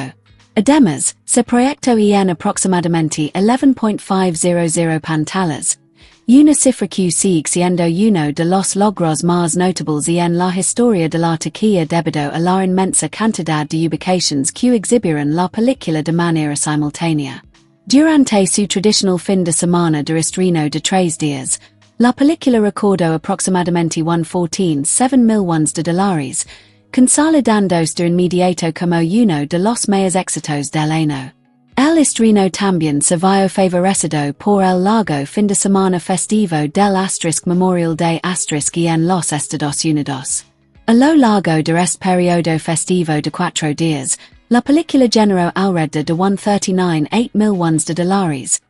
Además, se proyectó en aproximadamente 11.500 pantallas, una cifra que sigue siendo uno de los logros más notables en la historia de la taquilla debido a la inmensa cantidad de ubicaciones que exhibieron la película de manera simultánea. Durante su tradicional fin de semana de estreno de 3 días, la película recaudó aproximadamente 114.7 millones de dólares, consolidándose de inmediato como uno de los mayores éxitos del año. El estreno también se vio favorecido por el largo fin de semana festivo del asterisk Memorial Day asterisk en los Estados Unidos. A lo largo de este periodo festivo de 4 días, la película generó alrededor de 139.8 millones de dólares,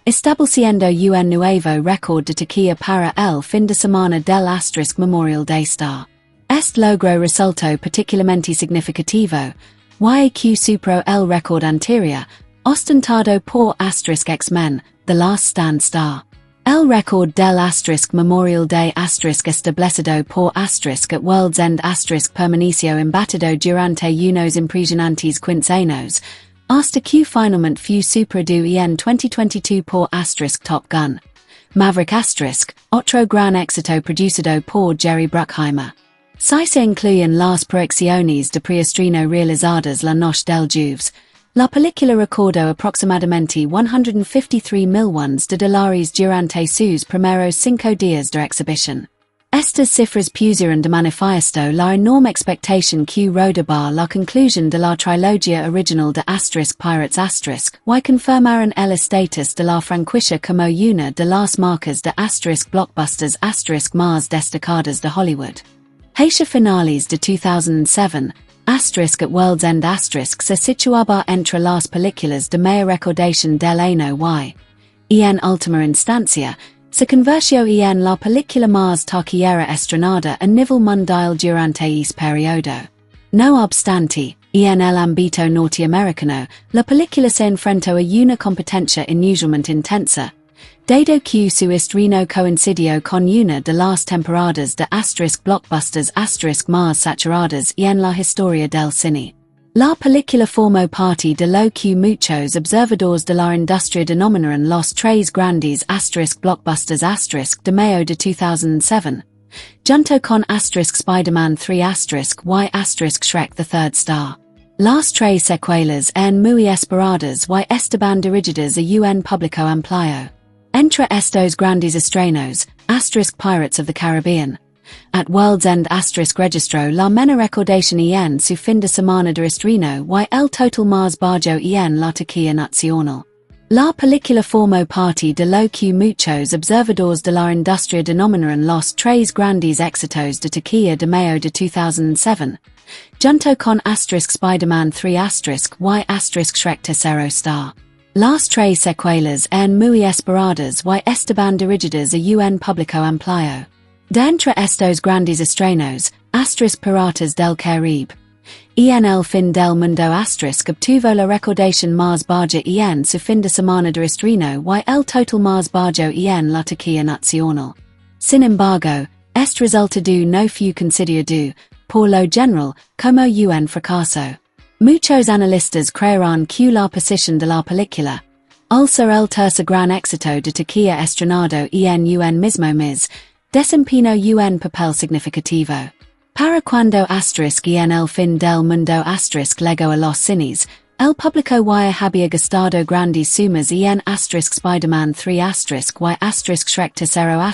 estableciendo un nuevo récord de taquilla para el fin de semana del asterisk Memorial Day Star. Este logro resultó particularmente significativo, ya que superó el récord anterior, ostentado por asterisk X-Men, The Last Stand Star. El récord del asterisk Memorial Day asterisk establecido por asterisk at World's End asterisk permaneció imbatido durante unos impresionantes 15 años, hasta que finalmente fue superado en 2022 por asterisk Top Gun. Maverick asterisk, otro gran éxito producido por Jerry Bruckheimer. Si se incluyen las proyecciones de preestreno realizadas la noche del jueves, la película recaudó aproximadamente 153 millones de dólares durante sus primeros 5 días de exhibición. Estas cifras pusieron de manifiesto la enorme expectación que rodaba la conclusión de la trilogía original de asterisk Pirates asterisk y confirmaron el estatus de la franquicia como una de las marcas de asterisk blockbusters asterisk más destacadas de Hollywood. Hacia finales de 2007, asterisk at World's End asterisk se situaba entre las películas de mayor recaudación del año y, en última instancia, se convirtió en la película más taquillera estrenada a nivel mundial durante ese periodo. No obstante, en el ámbito norteamericano, la película se enfrentó a una competencia inusualmente intensa, dado que su estreno coincidió con una de las temporadas de blockbusters más saturadas en la historia del cine. La película formó parte de lo que muchos observadores de la industria denominaron los tres grandes blockbusters de mayo de 2007, junto con Spider-Man 3 y Shrek the Third Star. Las tres secuelas eran muy esperadas y estaban dirigidas a un público amplio. Entre estos grandes estrenos, Pirates of the Caribbean, at World's End registró la menor recaudación en su fin de semana de estreno y el total más bajo en la taquilla nacional. La película formó parte de lo que muchos observadores de la industria denominaron los tres grandes éxitos de taquilla de mayo de 2007, junto con Spider-Man 3 y Shrek Tercero Star. Las tres secuelas eran muy esperadas y estaban dirigidas a un público amplio. De entre estos grandes estrenos, Piratas del Caribe, en el fin del mundo obtuvo la recaudación más baja en su fin de semana de estreno y el total más bajo en la taquilla nacional. Sin embargo, este resultado no fue considerado, por lo general, como un fracaso. Muchos analistas creerán que la posición de la película, al ser el tercer gran éxito de taquilla estrenado en un mismo mes, desempeñó un papel significativo. Para cuando en el fin del mundo llegó a los cines, el público ya había gastado grandes sumas en Spider-Man 3 y Shrek Tercero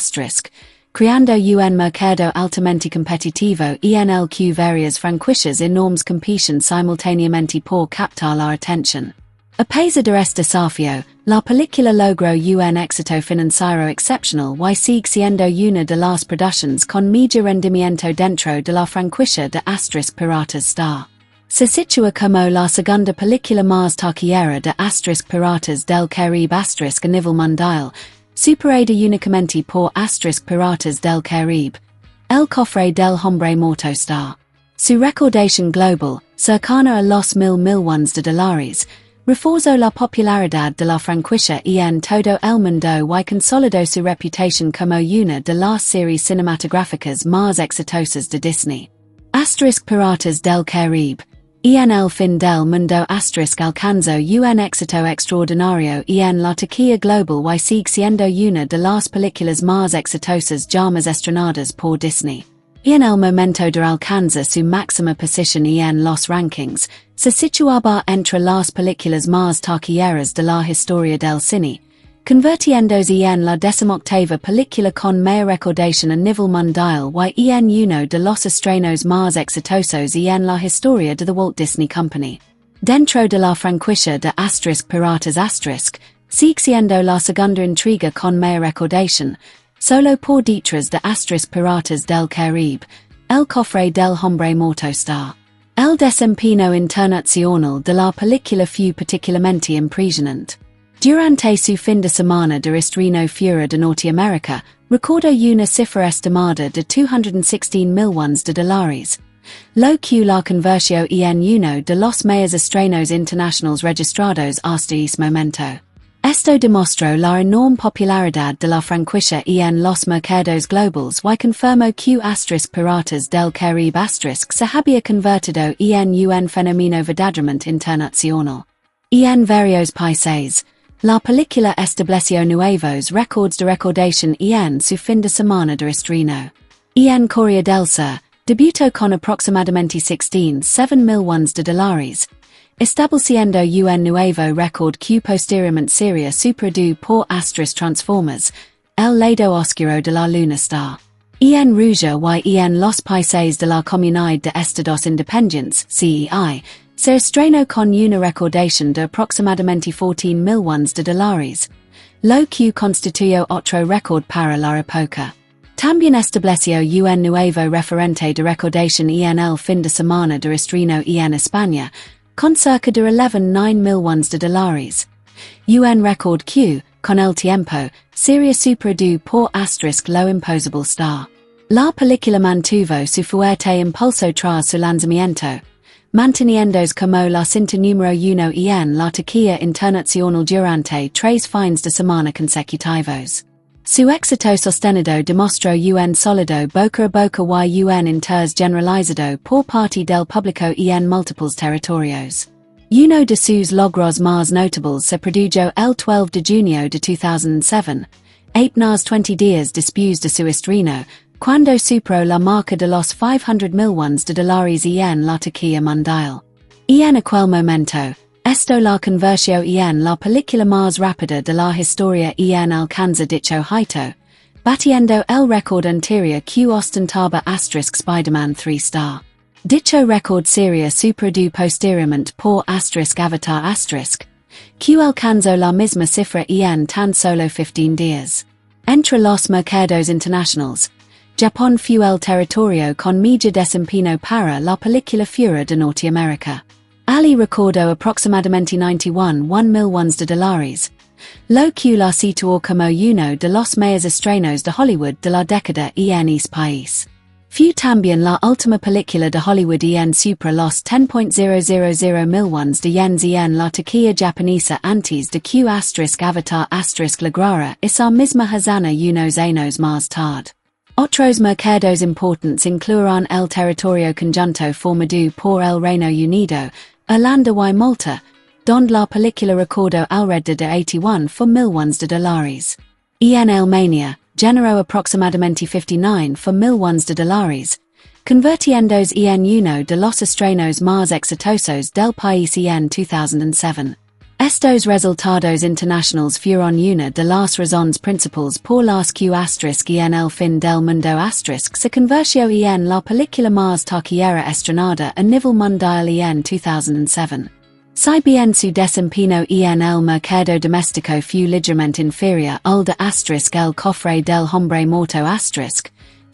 creando un mercado altamente competitivo en el que varias franquicias enormes compiten simultáneamente por captar la atención. A pesar de este desafío, la película logró un éxito financiero excepcional y sigue siendo una de las producciones con mayor rendimiento dentro de la franquicia de Piratas Star. Se sitúa como la segunda película más taquillera de Piratas del Caribe a nivel mundial, superada únicamente por Piratas del Caribe, El Cofre del Hombre Muerto Star. Su recaudación global, cercana a los millones de dólares, reforzó la popularidad de la franquicia en todo el mundo y consolidó su reputación como una de las series cinematográficas más exitosas de Disney. Piratas del Caribe, en el fin del mundo alcanzó un éxito extraordinario en la taquilla global y sigue siendo una de las películas más exitosas jamás estrenadas por Disney. En el momento de alcanzar su máxima posición en los rankings, se situaba entre las películas más taquilleras de la historia del cine, convirtiéndose en la 18ª película con mayor recaudación a nivel mundial y en uno de los estrenos más exitosos en la historia de The Walt Disney Company. Dentro de la franquicia de Piratas sigue siendo la segunda intriga con mayor recaudación, solo por detrás de Piratas del Caribe, El Cofre del Hombre Muerto Star. El desempeño internacional de la película fue particularmente impresionante. Durante su fin de semana de estreno fuera de Norteamérica, recordó una cifra estimada de $216 millones, lo que la convirtió en uno de los mayores estrenos internacionales registrados hasta ese momento. Esto demostró la enorme popularidad de la franquicia en los mercados globales y confirmó que Piratas del Caribe se había convertido en un fenómeno verdaderamente internacional. En varios países, la película estableció nuevos récords de recaudación en su fin de semana de estreno. En Corea del Sur, debutó con aproximadamente $16.7 millones, estableciendo un nuevo récord que posteriormente sería superado por Transformers, el lado oscuro de la Luna Star. En Rusia y en los países de la Comunidad de Estados Independientes, CEI, se estrenó con una recaudación de aproximadamente $14 millones, lo que constituyó otro récord para la época. También estableció un nuevo referente de recaudación en el fin de semana de estreno en España, con cerca de $11.9 millones. Un récord que, con el tiempo, seria superado por lo imposable star. La película mantuvo su fuerte impulso tras su lanzamiento, manteniéndose como la cinta número uno en la taquilla internacional durante 3 fines de semana consecutivos. Su éxito sostenido demostró un sólido boca a boca y un interés generalizado por parte del público en múltiples territorios. Uno de sus logros más notables se produjo el 12 de junio de 2007, apenas 20 días después de su estreno, cuando superó la marca de los 500 millones de dólares en la taquilla mundial. En aquel momento, esto la convirtió en la película más rápida de la historia en alcanzar dicho hito, batiendo el récord anterior que ostentaba Spider-Man 3-star. Dicho récord sería superado posteriormente por Avatar que alcanzó la misma cifra en tan solo 15 días. Entre los mercados internacionales, Japón fue el territorio con mayor desempeño para la película fuera de Norteamérica. Ali recordó aproximadamente 91 millones de dólares, lo que la situó como uno de los mayores estrenos de Hollywood de la década en ese país. Fue también la última película de Hollywood en superar los 10.000 millones de yens en la taquilla japonesa antes de que Avatar lograra esa misma hazaña unos años más tarde. Otros mercados importantes incluirán el territorio conjunto formado por el Reino Unido, Irlanda y Malta, donde la película recordó alrededor de 81 millones de dólares. En Alemania, generó aproximadamente 59 millones de dólares, convirtiéndose en uno de los estrenos más exitosos del país en 2007. Estos resultados internacionales fueron una de las razones principales por las que en el fin del mundo se convirtió en la película más taquillera estrenada a nivel mundial en 2007. Si bien su desempeño en el mercado doméstico fue ligeramente inferior al de el cofre del hombre muerto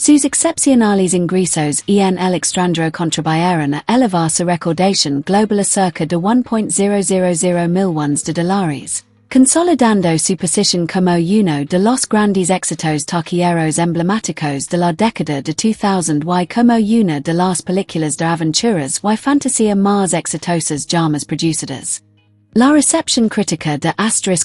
sus excepcionales ingresos en el extranjero contribuyeron a elevar su recaudación global a cerca de 1.000 millones de dólares, consolidando su posición como uno de los grandes éxitos taquilleros emblemáticos de la década de 2000 y como una de las películas de aventuras y fantasía más exitosas jamás producidas. La recepción crítica de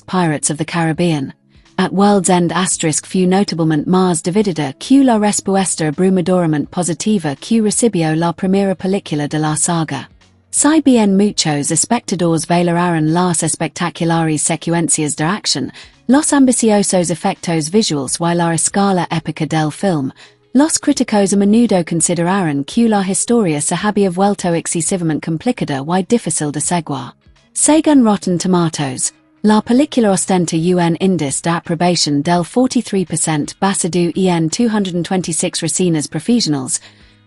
Pirates of the Caribbean at World's End fue notablemente más dividida que la respuesta abrumadoramente positiva que recibió la primera película de la saga. Si bien muchos espectadores valoraron las espectaculares secuencias de acción, los ambiciosos efectos visuales y la escala épica del film, los críticos a menudo consideraron que la historia se había vuelto excesivamente complicada y difícil de seguir. Según Rotten Tomatoes, la película ostenta un índice de aprobación del 43% basado en 226 reseñas profesionales,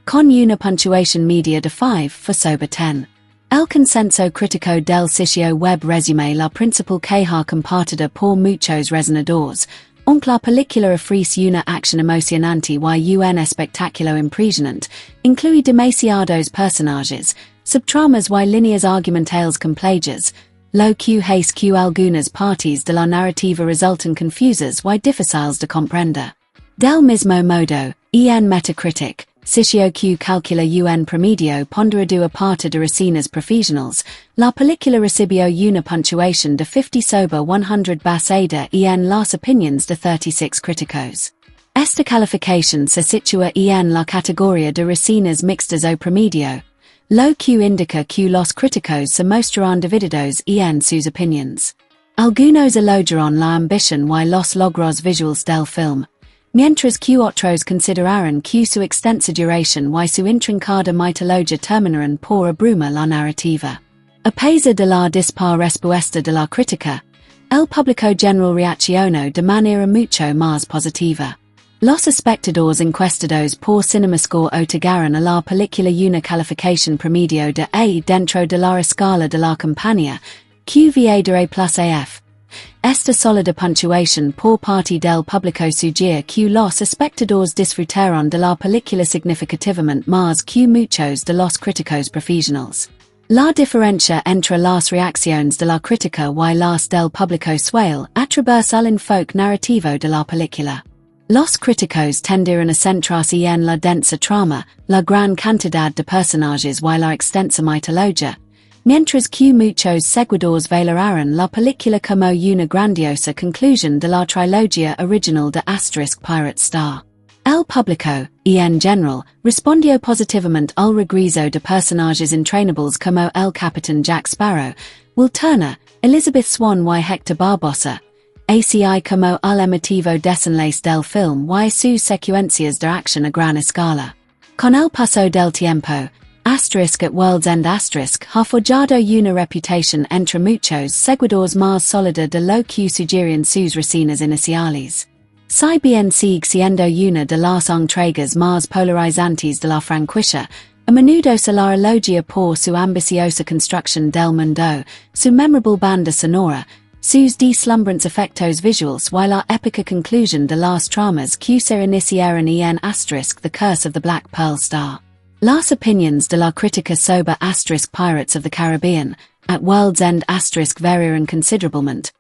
con una puntuación media de 5 sobre 10. El consenso crítico del sitio web Resume la principal queja compartida por muchos reseñadores, aunque la película ofrece una acción emocionante y un espectáculo impresionante, incluye demasiados personajes, subtramas y líneas argumentales complejas, lo que hace que algunas partes de la narrativa resulten confusas y difíciles de comprender. Del mismo modo, en Metacritic, sitio que calcula un promedio ponderado aparte de reseñas profesionales, la película recibió una puntuación de 50 sobre 100 basada en las opiniones de 36 críticos. Esta calificación se sitúa en la categoría de reseñas mixtas o promedio, lo que indica que los críticos se mostrarán divididos en sus opiniones. Algunos elogiaron la ambición y los logros visuales del film, mientras que otros consideraron que su extensa duración y su intrincada mitología terminaron por abrumar la narrativa. A pesar de la dispar respuesta de la crítica, el público general reaccionó de manera mucho más positiva. Los espectadores encuestados por CinemaScore otorgaron a la película una calificación promedio de A dentro de la escala de la campaña, que va de A+AF. Esta sólida puntuación por parte del público sugiere que los espectadores disfrutaron de la película significativamente más que muchos de los críticos profesionales. La diferencia entre las reacciones de la crítica y las del público suele atribuirse al enfoque narrativo de la película. Los críticos tendieron a centrarse en la densa trama, la gran cantidad de personajes y la extensa mitología, mientras que muchos seguidores valoraron la película como una grandiosa conclusión de la trilogía original de Pirates Star. El público, y en general, respondió positivamente al regreso de personajes entrañables como el Capitán Jack Sparrow, Will Turner, Elizabeth Swann y Hector Barbosa, así como el emotivo desenlace del film y sus secuencias de acción a gran escala. Con el paso del tiempo, at World's End ha forjado una reputación entre muchos seguidores más sólida de lo que sugerían sus reseñas iniciales. Si bien sigue siendo una de las entregas más polarizantes de la franquicia, a menudo se la elogia por su ambiciosa construcción del mundo, su memorable banda sonora, sus deslumbrantes efectos visuals y la épica conclusión de las tramas que se iniciaron en The Curse of the Black Pearl Star. Las opinions de la crítica sobre Pirates of the Caribbean, at World's End variaron considerablemente.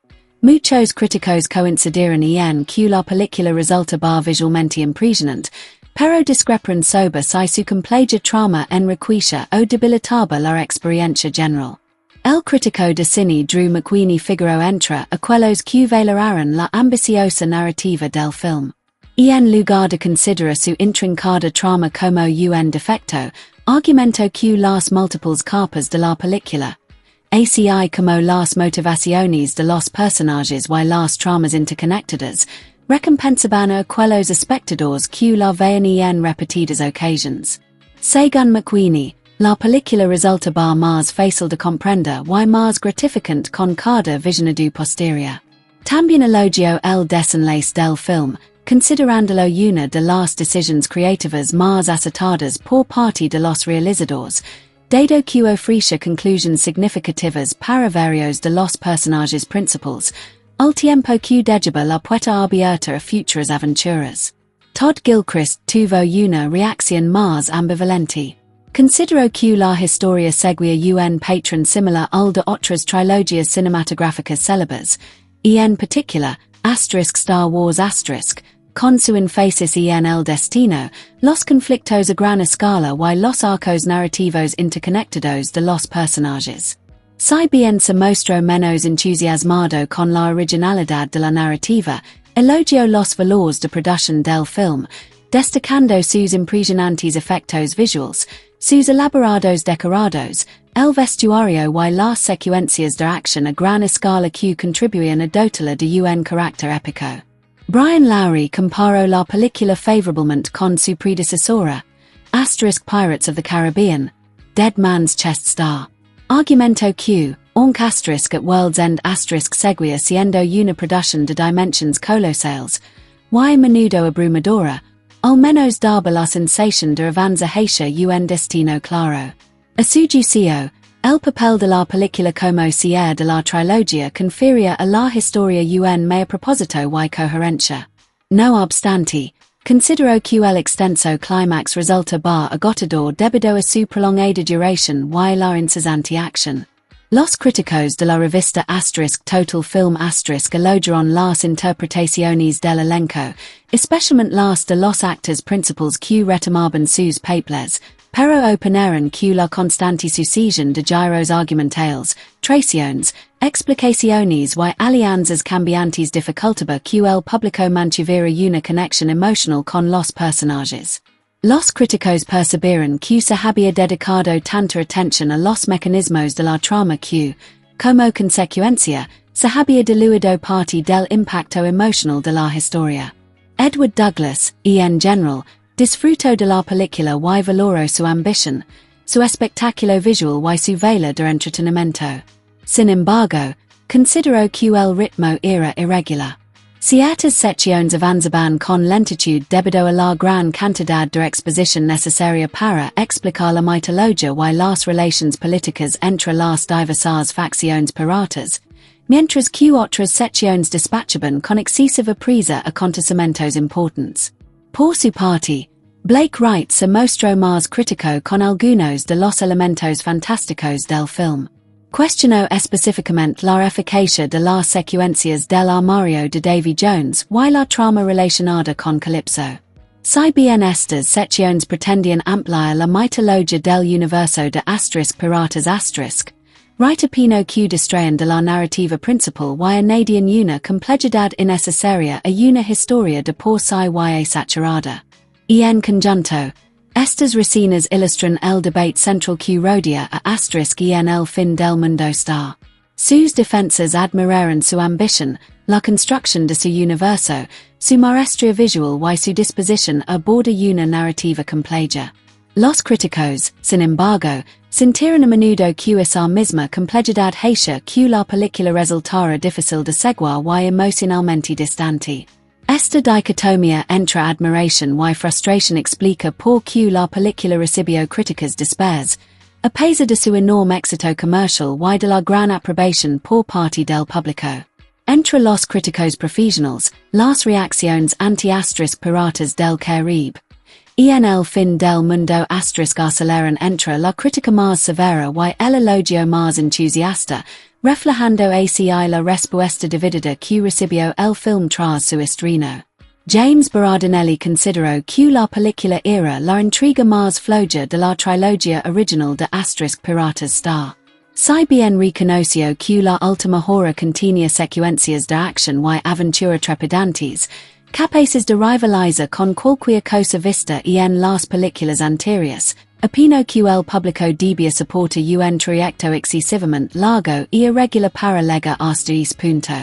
Muchos críticos coincidieron en que la película resultaba visualmente impresionante, pero discreparon sobre si su compleja trama enriquecía o debilitaba la experiencia general. El crítico de cine Drew McQueenie figuró entre aquellos que valoraron la ambiciosa narrativa del film. Y en lugar de considerar su intrincada trama como un defecto, argumentó que las múltiples capas de la película, así como las motivaciones de los personajes y las tramas interconectadas, recompensaban a aquellos espectadores que la veían en repetidas ocasiones. Según McQueenie, la película resultaba más fácil de comprender y más gratificante con cada visionado posterior. También elogió el desenlace del film, considerándolo una de las decisiones creativas más acertadas por parte de los realizadores, dado que ofrece conclusiones significativas para varios de los personajes principales, al tiempo que dejaba la puerta abierta a futuras aventuras. Todd Gilchrist tuvo una reacción más ambivalente. Consideró que la historia seguía un patrón similar al de otras trilogías cinematográficas célebres, y en particular, Star Wars con su énfasis en el destino, los conflictos a gran escala y los arcos narrativos interconectados de los personajes. Si bien se mostró menos entusiasmado con la originalidad de la narrativa, elogió los valores de producción del film, destacando sus impresionantes efectos visuals, sus elaborados decorados, el vestuario y las secuencias de acción a gran escala que contribuían a dotarla de un carácter épico. Brian Lowry comparó la película favorablemente con su predecesora, Pirates of the Caribbean, Dead Man's Chest Star. Argumentó que, aunque at World's End seguía siendo una producción de dimensiones colosales, y menudo abrumadora, al menos daba la sensación de avanza hacia un destino claro. A su juicio, el papel de la película como cierre de la trilogía confería a la historia un mayor propósito y coherencia. No obstante, consideró que el extenso clímax resultaba agotador debido a su prolongada duración y la incesante acción. Los críticos de la revista Total Film elogiaron las interpretaciones del elenco, especialmente las de los actores principales que retomaban sus papeles, pero opinaron que la constante sucesión de giros argumentales, traiciones, explicaciones y alianzas cambiantes dificultaba que el público mantuviera una conexión emocional con los personajes. Los críticos percibieron que se había dedicado tanta atención a los mecanismos de la trama que, como consecuencia, se había diluido parte del impacto emocional de la historia. Edward Douglas, y en general, disfrutó de la película y valoró su ambición, su espectáculo visual y su vela de entretenimiento. Sin embargo, consideró que el ritmo era irregular. Ciertas secciones avanzaban con lentitud debido a la gran cantidad de exposición necesaria para explicar la mitología y las relaciones políticas entre las diversas facciones piratas, mientras que otras secciones despachaban con excesiva prisa acontecimientos importantes. Por su parte, Blake writes: Se mostró más crítico con algunos de los elementos fantásticos del film. Cuestionó específicamente la eficacia de las secuencias del armario de Davy Jones y la trama relacionada con Calypso. Si bien estas secciones pretendían ampliar la mitología del universo de Piratas right opino que distraen de la narrativa principal y añadían una complejidad innecesaria a una historia de por sí y saturada. Y en conjunto, estas reseñas ilustran el debate central que rodea a y en el fin del mundo está. Sus defensas admiraron su ambición, la construcción de su universo, su maestría visual y su disposición a abordar una narrativa compleja. Los críticos, sin embargo, sintieron a menudo que esa misma complejidad hacía que la película resultara difícil de seguir y emocionalmente distante. Esta dicotomía entre admiración y frustración explica por qué la película recibió críticas dispares, a pesar de su enorme éxito comercial y de la gran aprobación por parte del público. Entre los críticos profesionales, las reacciones anti-Piratas del Caribe y en el fin del mundo aceleran entre la crítica más severa y el elogio más entusiasta, reflejando así la respuesta dividida que recibió el film tras su estreno. James Berardinelli consideró que la película era la intriga más floja de la trilogía original de Piratas Star. Si bien reconoció que la última hora contenía secuencias de acción y aventura trepidantes, capaces de rivalizar con cualquier cosa vista en las películas anteriores, opino que el público debía soportar un trayecto excesivamente largo y irregular para llegar hasta ese punto.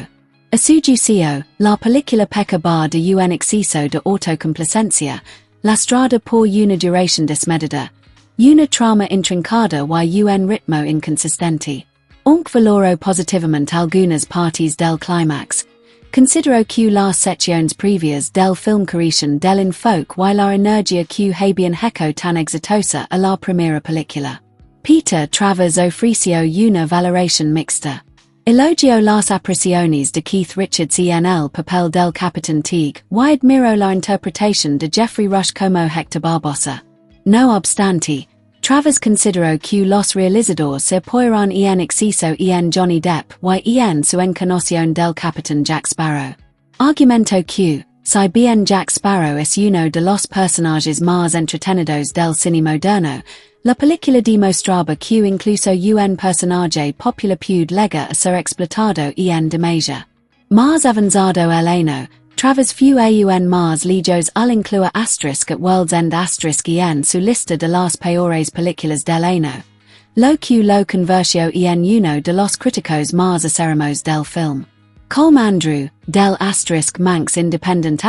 A su juicio, la película peca de un exceso de autocomplacencia, lastrada por una duración desmedida, una trama intrincada y un ritmo inconsistente. Aunque valoró positivamente algunas partes del clímax, considero que las secciones previas del film carecen del enfoque y la energía que habían hecho tan exitosa a la primera película. Peter Travers ofreció una valoración mixta. Elogió las apreciaciones de Keith Richards en el papel del Capitán Teague y admiró la interpretación de Jeffrey Rush como Hector Barbosa. No obstante, Travers consideró que los realizadores se apoyaron en exceso en Johnny Depp y en su encarnación del Capitán Jack Sparrow. Argumento que, si bien Jack Sparrow es uno de los personajes más entretenidos del cine moderno, la película demostraba que incluso un personaje popular puede llegar a ser explotado en demasía. Más avanzado el año, Travers fue aún más lejos al incluir at World's End en su lista de las peores películas del año, lo que lo convirtió en uno de los críticos más acérrimos del film. Colm Andrew, del Manx Independent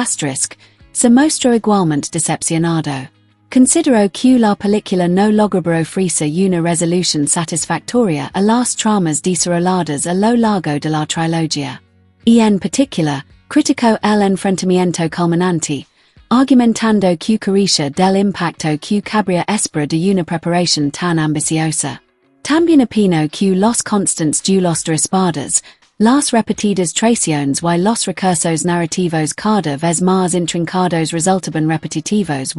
se mostró igualmente decepcionado. Consideró que la película no logró ofrecer una resolución satisfactoria a las tramas desarrolladas a lo largo de la trilogía. Y en particular, criticó el enfrentamiento culminante, argumentando que carecía del impacto que cabría esperar de una preparación tan ambiciosa. También opino que los constantes duelos de espadas, las repetidas traiciones y los recursos narrativos cada vez más intrincados resultaban repetitivos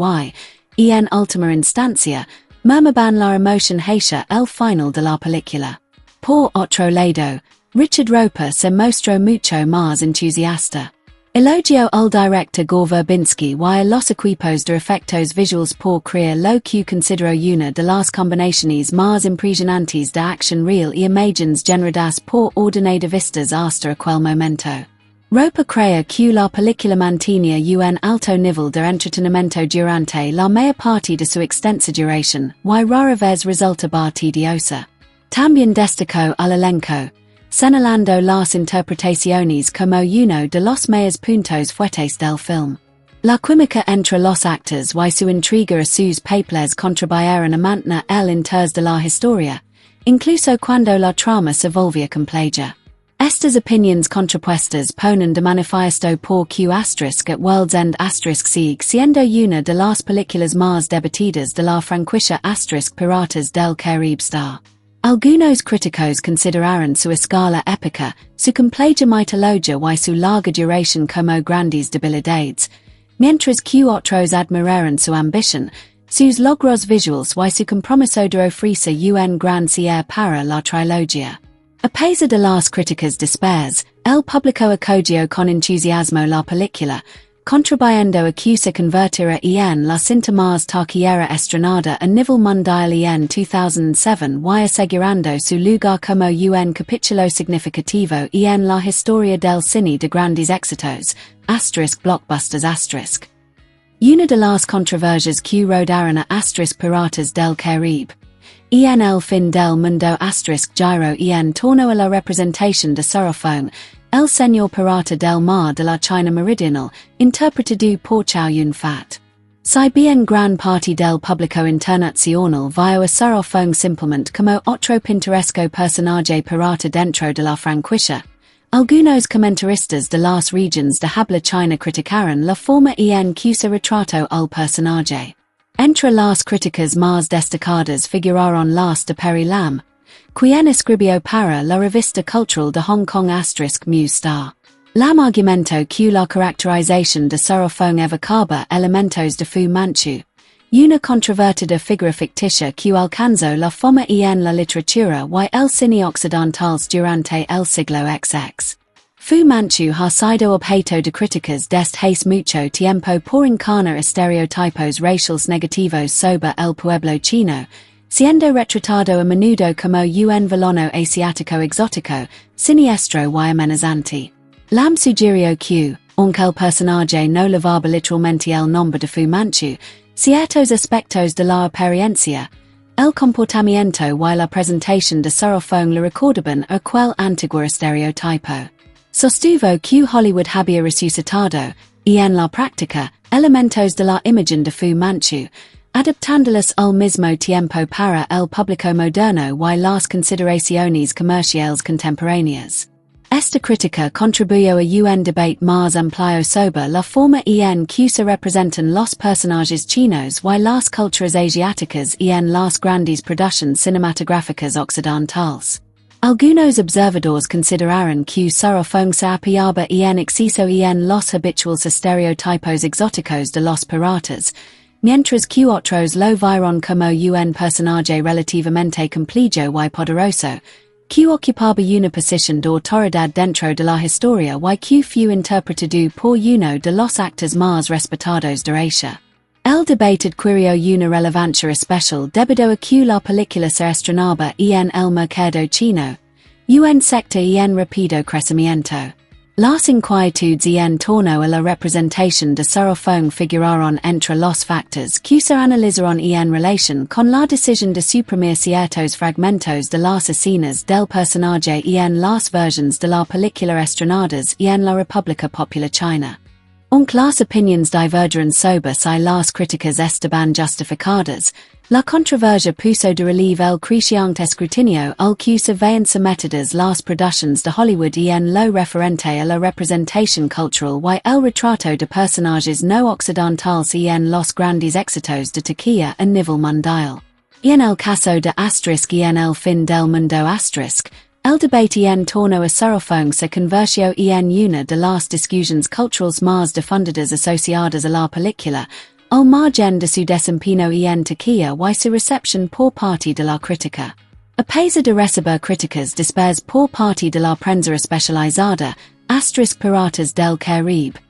y en última instancia, mermaban la emoción hacia el final de la película. Por otro lado, Richard Roper se mostró mucho más entusiasta. Elogió al director Gore Verbinski y los equipos de efectos visuals por crear lo que consideró una de las combinaciones más impresionantes de acción real y imágenes generadas por ordenada vistas hasta aquel momento. Roper crea que la película mantenía un alto nivel de entretenimiento durante la mayor parte de su extensa duración y rara vez resultaba tediosa. También destacó al elenco, señalando las interpretaciones como uno de los mayores puntos fuertes del film. La química entre los actores y su intriga a sus papeles contribuyeron a mantener el interés de la historia, incluso cuando la trama se volvía compleja. Estas opiniones contrapuestas ponen de manifiesto por que at World's End sigue siendo una de las películas más debatidas de la franquicia Piratas del Caribe Star. Algunos críticos consideraron su escala épica, su compleja mitología y su larga duración como grandes debilidades, mientras que otros admiraran su ambición, sus logros visuales y su compromiso de ofrecer un gran cierre para la trilogía. A pesar de las críticas dispares, el público acogió con entusiasmo la película, contribuyendo a que se convertira en la cinta más taquillera estrenada a nivel mundial en 2007 y asegurando su lugar como un capítulo significativo en la historia del cine de grandes éxitos, blockbusters. Una de las controversias que rodearon a Piratas del Caribe. En el fin del mundo giro en torno a la representación de Sarofong, el señor pirata del mar de la China meridional, interpretado por Chow Yun-fat. Si bien gran parte del público internacional vio a Sarofong simplemente como otro pintoresco personaje pirata dentro de la franquicia, algunos comentaristas de las regiones de habla china criticaron la forma en que se retrató al personaje. Entre las críticas más destacadas figuraron las de Perry Lam, quien escribió para la revista cultural de Hong Kong Muse Star. Lam argumentó que la caracterización de Sarofong evocaba elementos de Fu Manchu, una controvertida figura ficticia que alcanzó la fama en la literatura y el cine occidentales durante el siglo XX. Fu Manchu ha sido objeto de críticas desde hace mucho tiempo por encarnar estereotipos raciales negativos sobre el pueblo chino, siendo retratado a menudo como un villano asiático exótico, siniestro y amenazante. Lam sugirió que, aunque el personaje no llevaba literalmente el nombre de Fu Manchu, ciertos aspectos de la apariencia, el comportamiento y la presentación de Sarofong le recordaban a aquel antiguo estereotipo. Sostuvo que Hollywood había resucitado, y en la práctica, elementos de la imagen de Fu Manchu, adaptándolos al mismo tiempo para el público moderno y las consideraciones comerciales contemporáneas. Esta crítica contribuyó a un debate más amplio sobre la forma en que se representan los personajes chinos y las culturas asiáticas en las grandes producciones cinematográficas occidentales. Algunos observadores consideraron que Sarofong se apoyaba en exceso en los habituales estereotipos exóticos de los piratas, mientras que otros lo vieron como un personaje relativamente complejo y poderoso, que ocupaba una posición de autoridad dentro de la historia y que fue interpretado por uno de los actores más respetados de Asia. El debate adquirió una relevancia especial debido a que la película se estrenaba en el mercado chino, un sector en rápido crecimiento. Las inquietudes en torno a la representación de Sarofong figuraron entre los factores que se analizaron en relación con la decisión de suprimir ciertos fragmentos de las escenas del personaje en las versiones de la película estrenadas en la República Popular China. Aunque las opiniones divergen sobre si las críticas estaban justificadas, la controversia puso de relieve el creciente escrutinio al que se ven sometidas las producciones de Hollywood en lo referente a la representación cultural y el retrato de personajes no occidentales en los grandes éxitos de taquilla a nivel mundial. En el caso de y en el fin del mundo el debate en torno a Sarofong se convirtió en una de las discusiones culturales más difundidas asociadas a la película, al margen de su desempeño en taquilla y su recepción por parte de la crítica. A pesar de recibir críticas dispares por parte de la prensa especializada, Piratas del Caribe,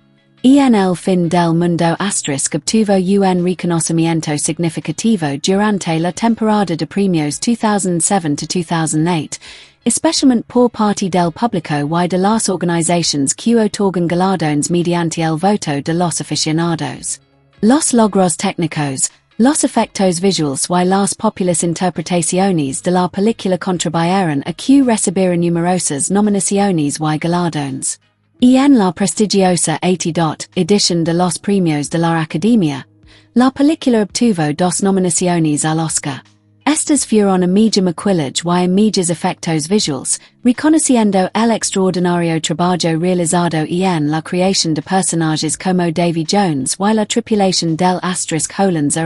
en el fin del mundo obtuvo un reconocimiento significativo durante la temporada de premios 2007-2008, especialmente por parte del público y de las organizaciones que otorgan galardones mediante el voto de los aficionados. Los logros técnicos, los efectos visuales y las populares interpretaciones de la película contribuyeron a que recibiera numerosas nominaciones y galardones. En la prestigiosa 80th edición de los premios de la Academia, la película obtuvo 2 nominaciones al Oscar. Estas fueron a Media Maquillage y Medias Efectos Visuals, reconociendo el extraordinario trabajo realizado en la creación de personajes como Davy Jones y la tripulación del Hollands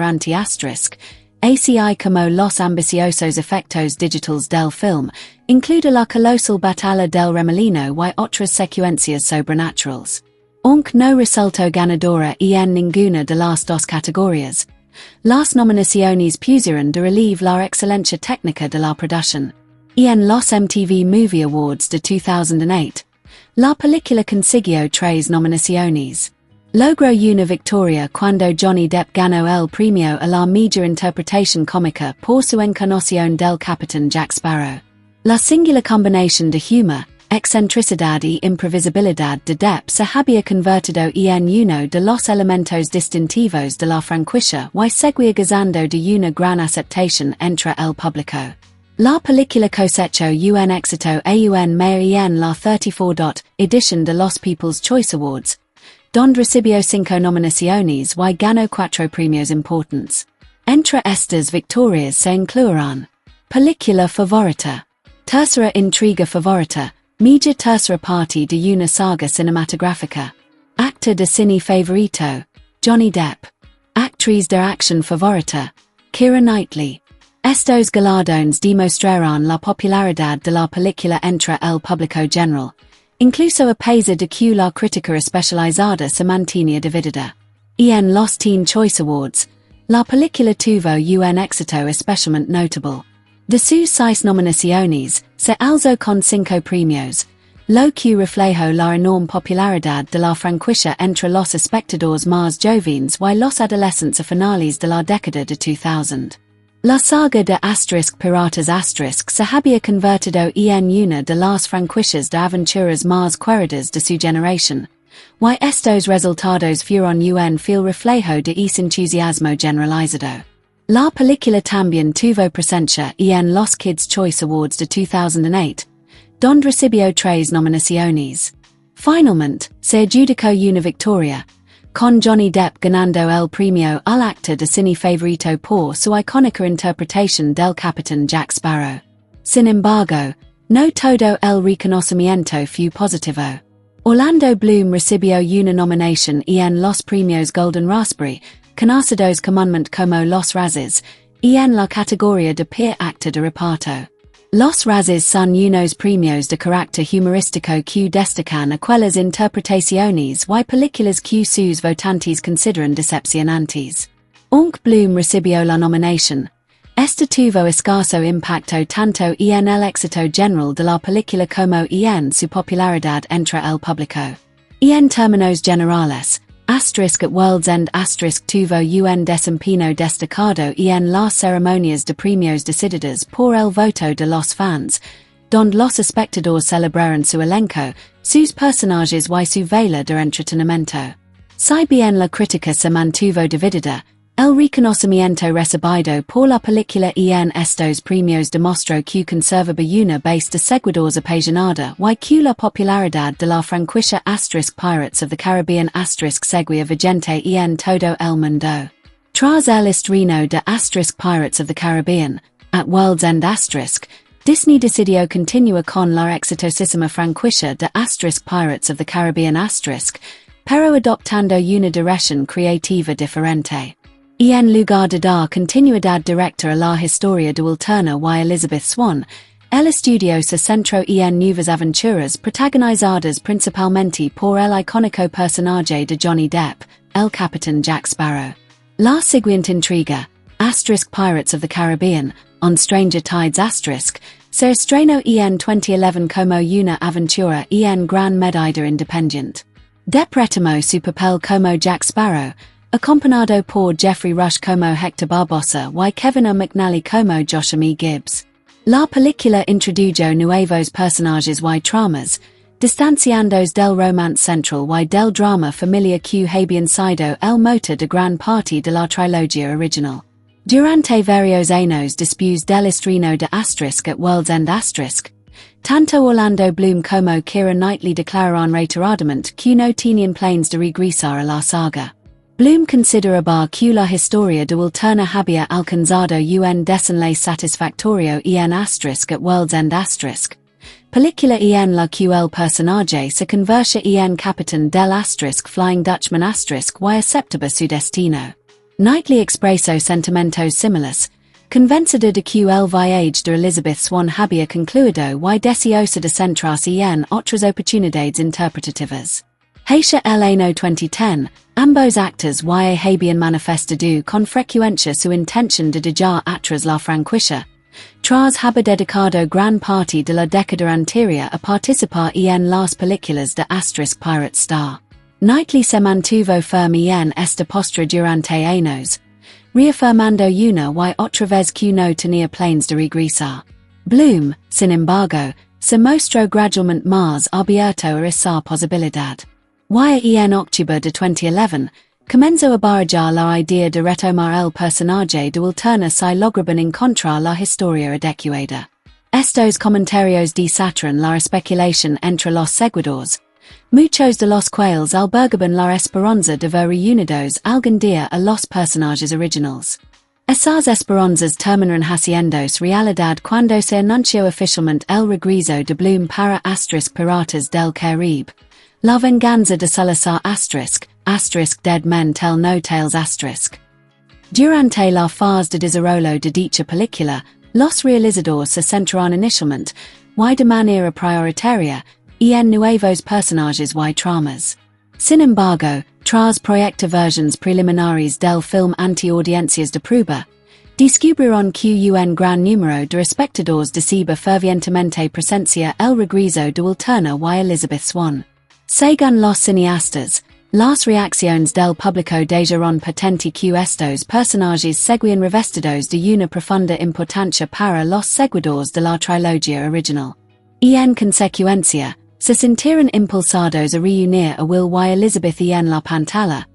así como los ambiciosos efectos digitales del film, incluye la colosal batalla del remolino y otras secuencias sobrenaturales. Aunque no resultó ganadora en ninguna de las dos categorías. Las nominaciones pusieron de relieve la excelencia técnica de la producción. En los MTV Movie Awards de 2008, la película consiguió 3 nominaciones. Logró una victoria cuando Johnny Depp ganó el premio a la mejor interpretación cómica por su encarnación del Capitán Jack Sparrow. La singular combinación de humor, excentricidad y imprevisibilidad de Depp se había convertido en uno de los elementos distintivos de la franquicia y seguía gozando de una gran aceptación entre el público. La película cosechó un éxito aún mayor en la 34ª edición de los People's Choice Awards, donde recibió 5 nominaciones y ganó 4 premios importantes. Entre estas victorias se incluirán: película favorita, tercera intriga favorita, mejor tercera parte de una saga cinematográfica, actor de cine favorito, Johnny Depp, actriz de acción favorita, Keira Knightley. Estos galardones demostrarán la popularidad de la película entre el público general, incluso a pesar de que la crítica especializada se mantenía dividida. En los Teen Choice Awards, la película tuvo un éxito especialmente notable. De sus 6 nominaciones, se alzó con 5 premios, lo que reflejó la enorme popularidad de la franquicia entre los espectadores más jóvenes y los adolescentes a finales de la década de 2000. La saga de Piratas se había convertido en una de las franquicias de aventuras más queridas de su generación, y estos resultados fueron un fiel reflejo de ese entusiasmo generalizado. La película también tuvo presencia en los Kids' Choice Awards de 2008, donde recibió 3 nominaciones. Finalmente, se adjudicó una victoria, con Johnny Depp ganando el premio al actor de cine favorito por su icónica interpretación del Capitán Jack Sparrow. Sin embargo, no todo el reconocimiento fue positivo. Orlando Bloom recibió una nominación en los premios Golden Raspberry, conocidos comúnmente como Los Razzies, en la categoría de peor actor de reparto. Los Razzies son unos premios de carácter humorístico que destacan aquellas interpretaciones y películas que sus votantes consideran decepcionantes. Aunque Bloom recibió la nominación, este tuvo escaso impacto tanto en el éxito general de la película como en su popularidad entre el público. En términos generales, at World's End tuvo un desempeño destacado en las ceremonias de premios decididas por el voto de los fans, donde los espectadores celebraron su elenco, sus personajes y su vela de entretenimiento. Si bien la crítica se mantuvo dividida, el reconocimiento recibido por la película en estos premios demostró que conservaba una base de seguidores apasionada y que la popularidad de la franquicia Pirates of the Caribbean seguía vigente en todo el mundo. Tras el estreno de Pirates of the Caribbean, at World's End Disney decidió continuar con la exitosísima franquicia de Pirates of the Caribbean pero adoptando una dirección creativa diferente. En lugar de dar continuidad directa a la historia de Walterna y Elizabeth Swann, el estudio se centró en nuevas aventuras protagonizadas principalmente por el icónico personaje de Johnny Depp, el Capitán Jack Sparrow. La siguiente intriga, Pirates of the Caribbean, on Stranger Tides se estrenó en 2011 como una aventura en gran medida independiente. Depp retomó su papel como Jack Sparrow, acompañado por Jeffrey Rush como Hector Barbosa y Kevin McNally como Joshua Gibbs. La película introdujo nuevos personajes y tramas, distanciándose del romance central y del drama familiar que habían sido el motor de gran parte de la trilogía original. Durante varios años después del estreno de at World's End tanto Orlando Bloom como Keira Knightley declararon reiteradamente que no tenían planes de regresar a la saga. Bloom consideraba que la historia de Walterna había alcanzado un desenlace satisfactorio en at World's End película en la que el personaje se convierte en capitán del Flying Dutchman y aceptaba su destino. Knightley expresó sentimientos similares, convencida de que el viaje de Elizabeth Swann había concluido y deseosa de centrarse en otras oportunidades interpretativas. Hacia el año 2010, ambos actores y habían manifestado con frecuencia su intención de dejar atrás la franquicia, tras haber dedicado gran parte de la década anterior a participar en las películas de Pirate Star. Knightley se mantuvo firme en esta postura durante años, reafirmando una y otra vez que no tenía planes de regresar. Bloom, sin embargo, se mostró gradualmente más abierto a esa posibilidad. Y en octubre de 2011, comenzó a barajar la idea de retomar el personaje de Walterna si lograban encontrar la historia adecuada. Estos comentarios desataron la especulación entre los seguidores, muchos de los cuales albergaban la esperanza de ver reunidos algún día a los personajes originales. Esas esperanzas terminaron haciéndose realidad cuando se anunció oficialmente el regreso de Bloom para Piratas del Caribe, la venganza de Salazar Dead Men Tell No Tales Durante la fase de desarrollo de dicha película, los realizadores se centraron inicialmente, y de manera prioritaria, en nuevos personajes y tramas. Sin embargo, tras proyectar versiones preliminares del film ante audiencias de prueba, descubrieron que un gran número de espectadores decía fervientemente presencia el regreso de Walterna y Elizabeth Swann. Según los cineastas, las reacciones del público dejaron patente que estos personajes seguían revestidos de una profunda importancia para los seguidores de la trilogía original. Y en consecuencia, se sintieron impulsados a reunir a Will y Elizabeth en la pantalla,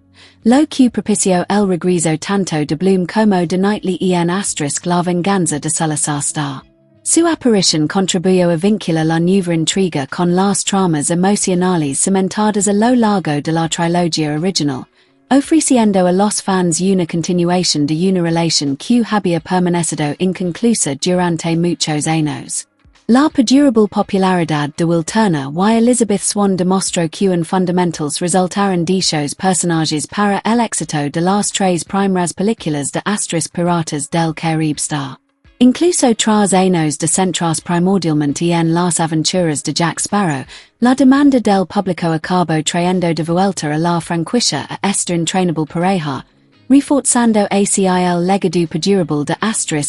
lo que propició el regreso tanto de Bloom como de Knightley en la venganza de Salazar Star. Su aparición contribuyó a vincular la nueva intriga con las tramas emocionales cimentadas a lo largo de la trilogía original, ofreciendo a los fans una continuación de una relación que había permanecido inconclusa durante muchos años. La perdurable popularidad de Walterna y Elizabeth Swann demostró que en fundamentals resultaron dichos personajes para el éxito de las tres primeras películas de Piratas del Caribe Star. Incluso tras años de centrarse primordialmente en las aventuras de Jack Sparrow, la demanda del público acabó trayendo de vuelta a la franquicia a esta entrainable pareja, reforzando así el legado perdurable de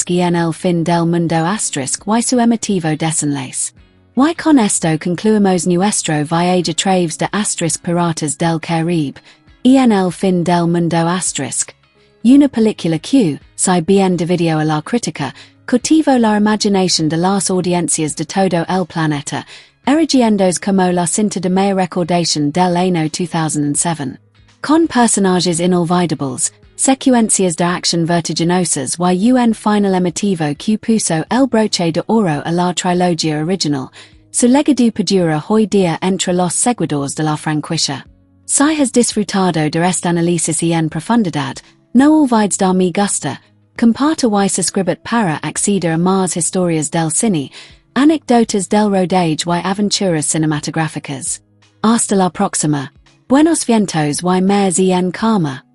y en el fin del mundo y su emotivo desenlace. Y con esto concluimos nuestro viaje a través de Piratas del Caribe, y en el fin del mundo una película que, si bien dividió a la crítica, cautivó la imaginación de las audiencias de todo el planeta, erigiéndose como la cinta de mayor recordación del año 2007. Con personajes inolvidables, secuencias de acción vertiginosas y un final emotivo que puso el broche de oro a la trilogía original, su legado perdura hoy día entre los seguidores de la franquicia. Si has disfrutado de este análisis en profundidad, no olvides dar me gusta, comparta y suscribir para acceder a más historias del cine, anécdotas del rodaje y aventuras cinematográficas. Hasta la próxima. Buenos vientos y más en calma.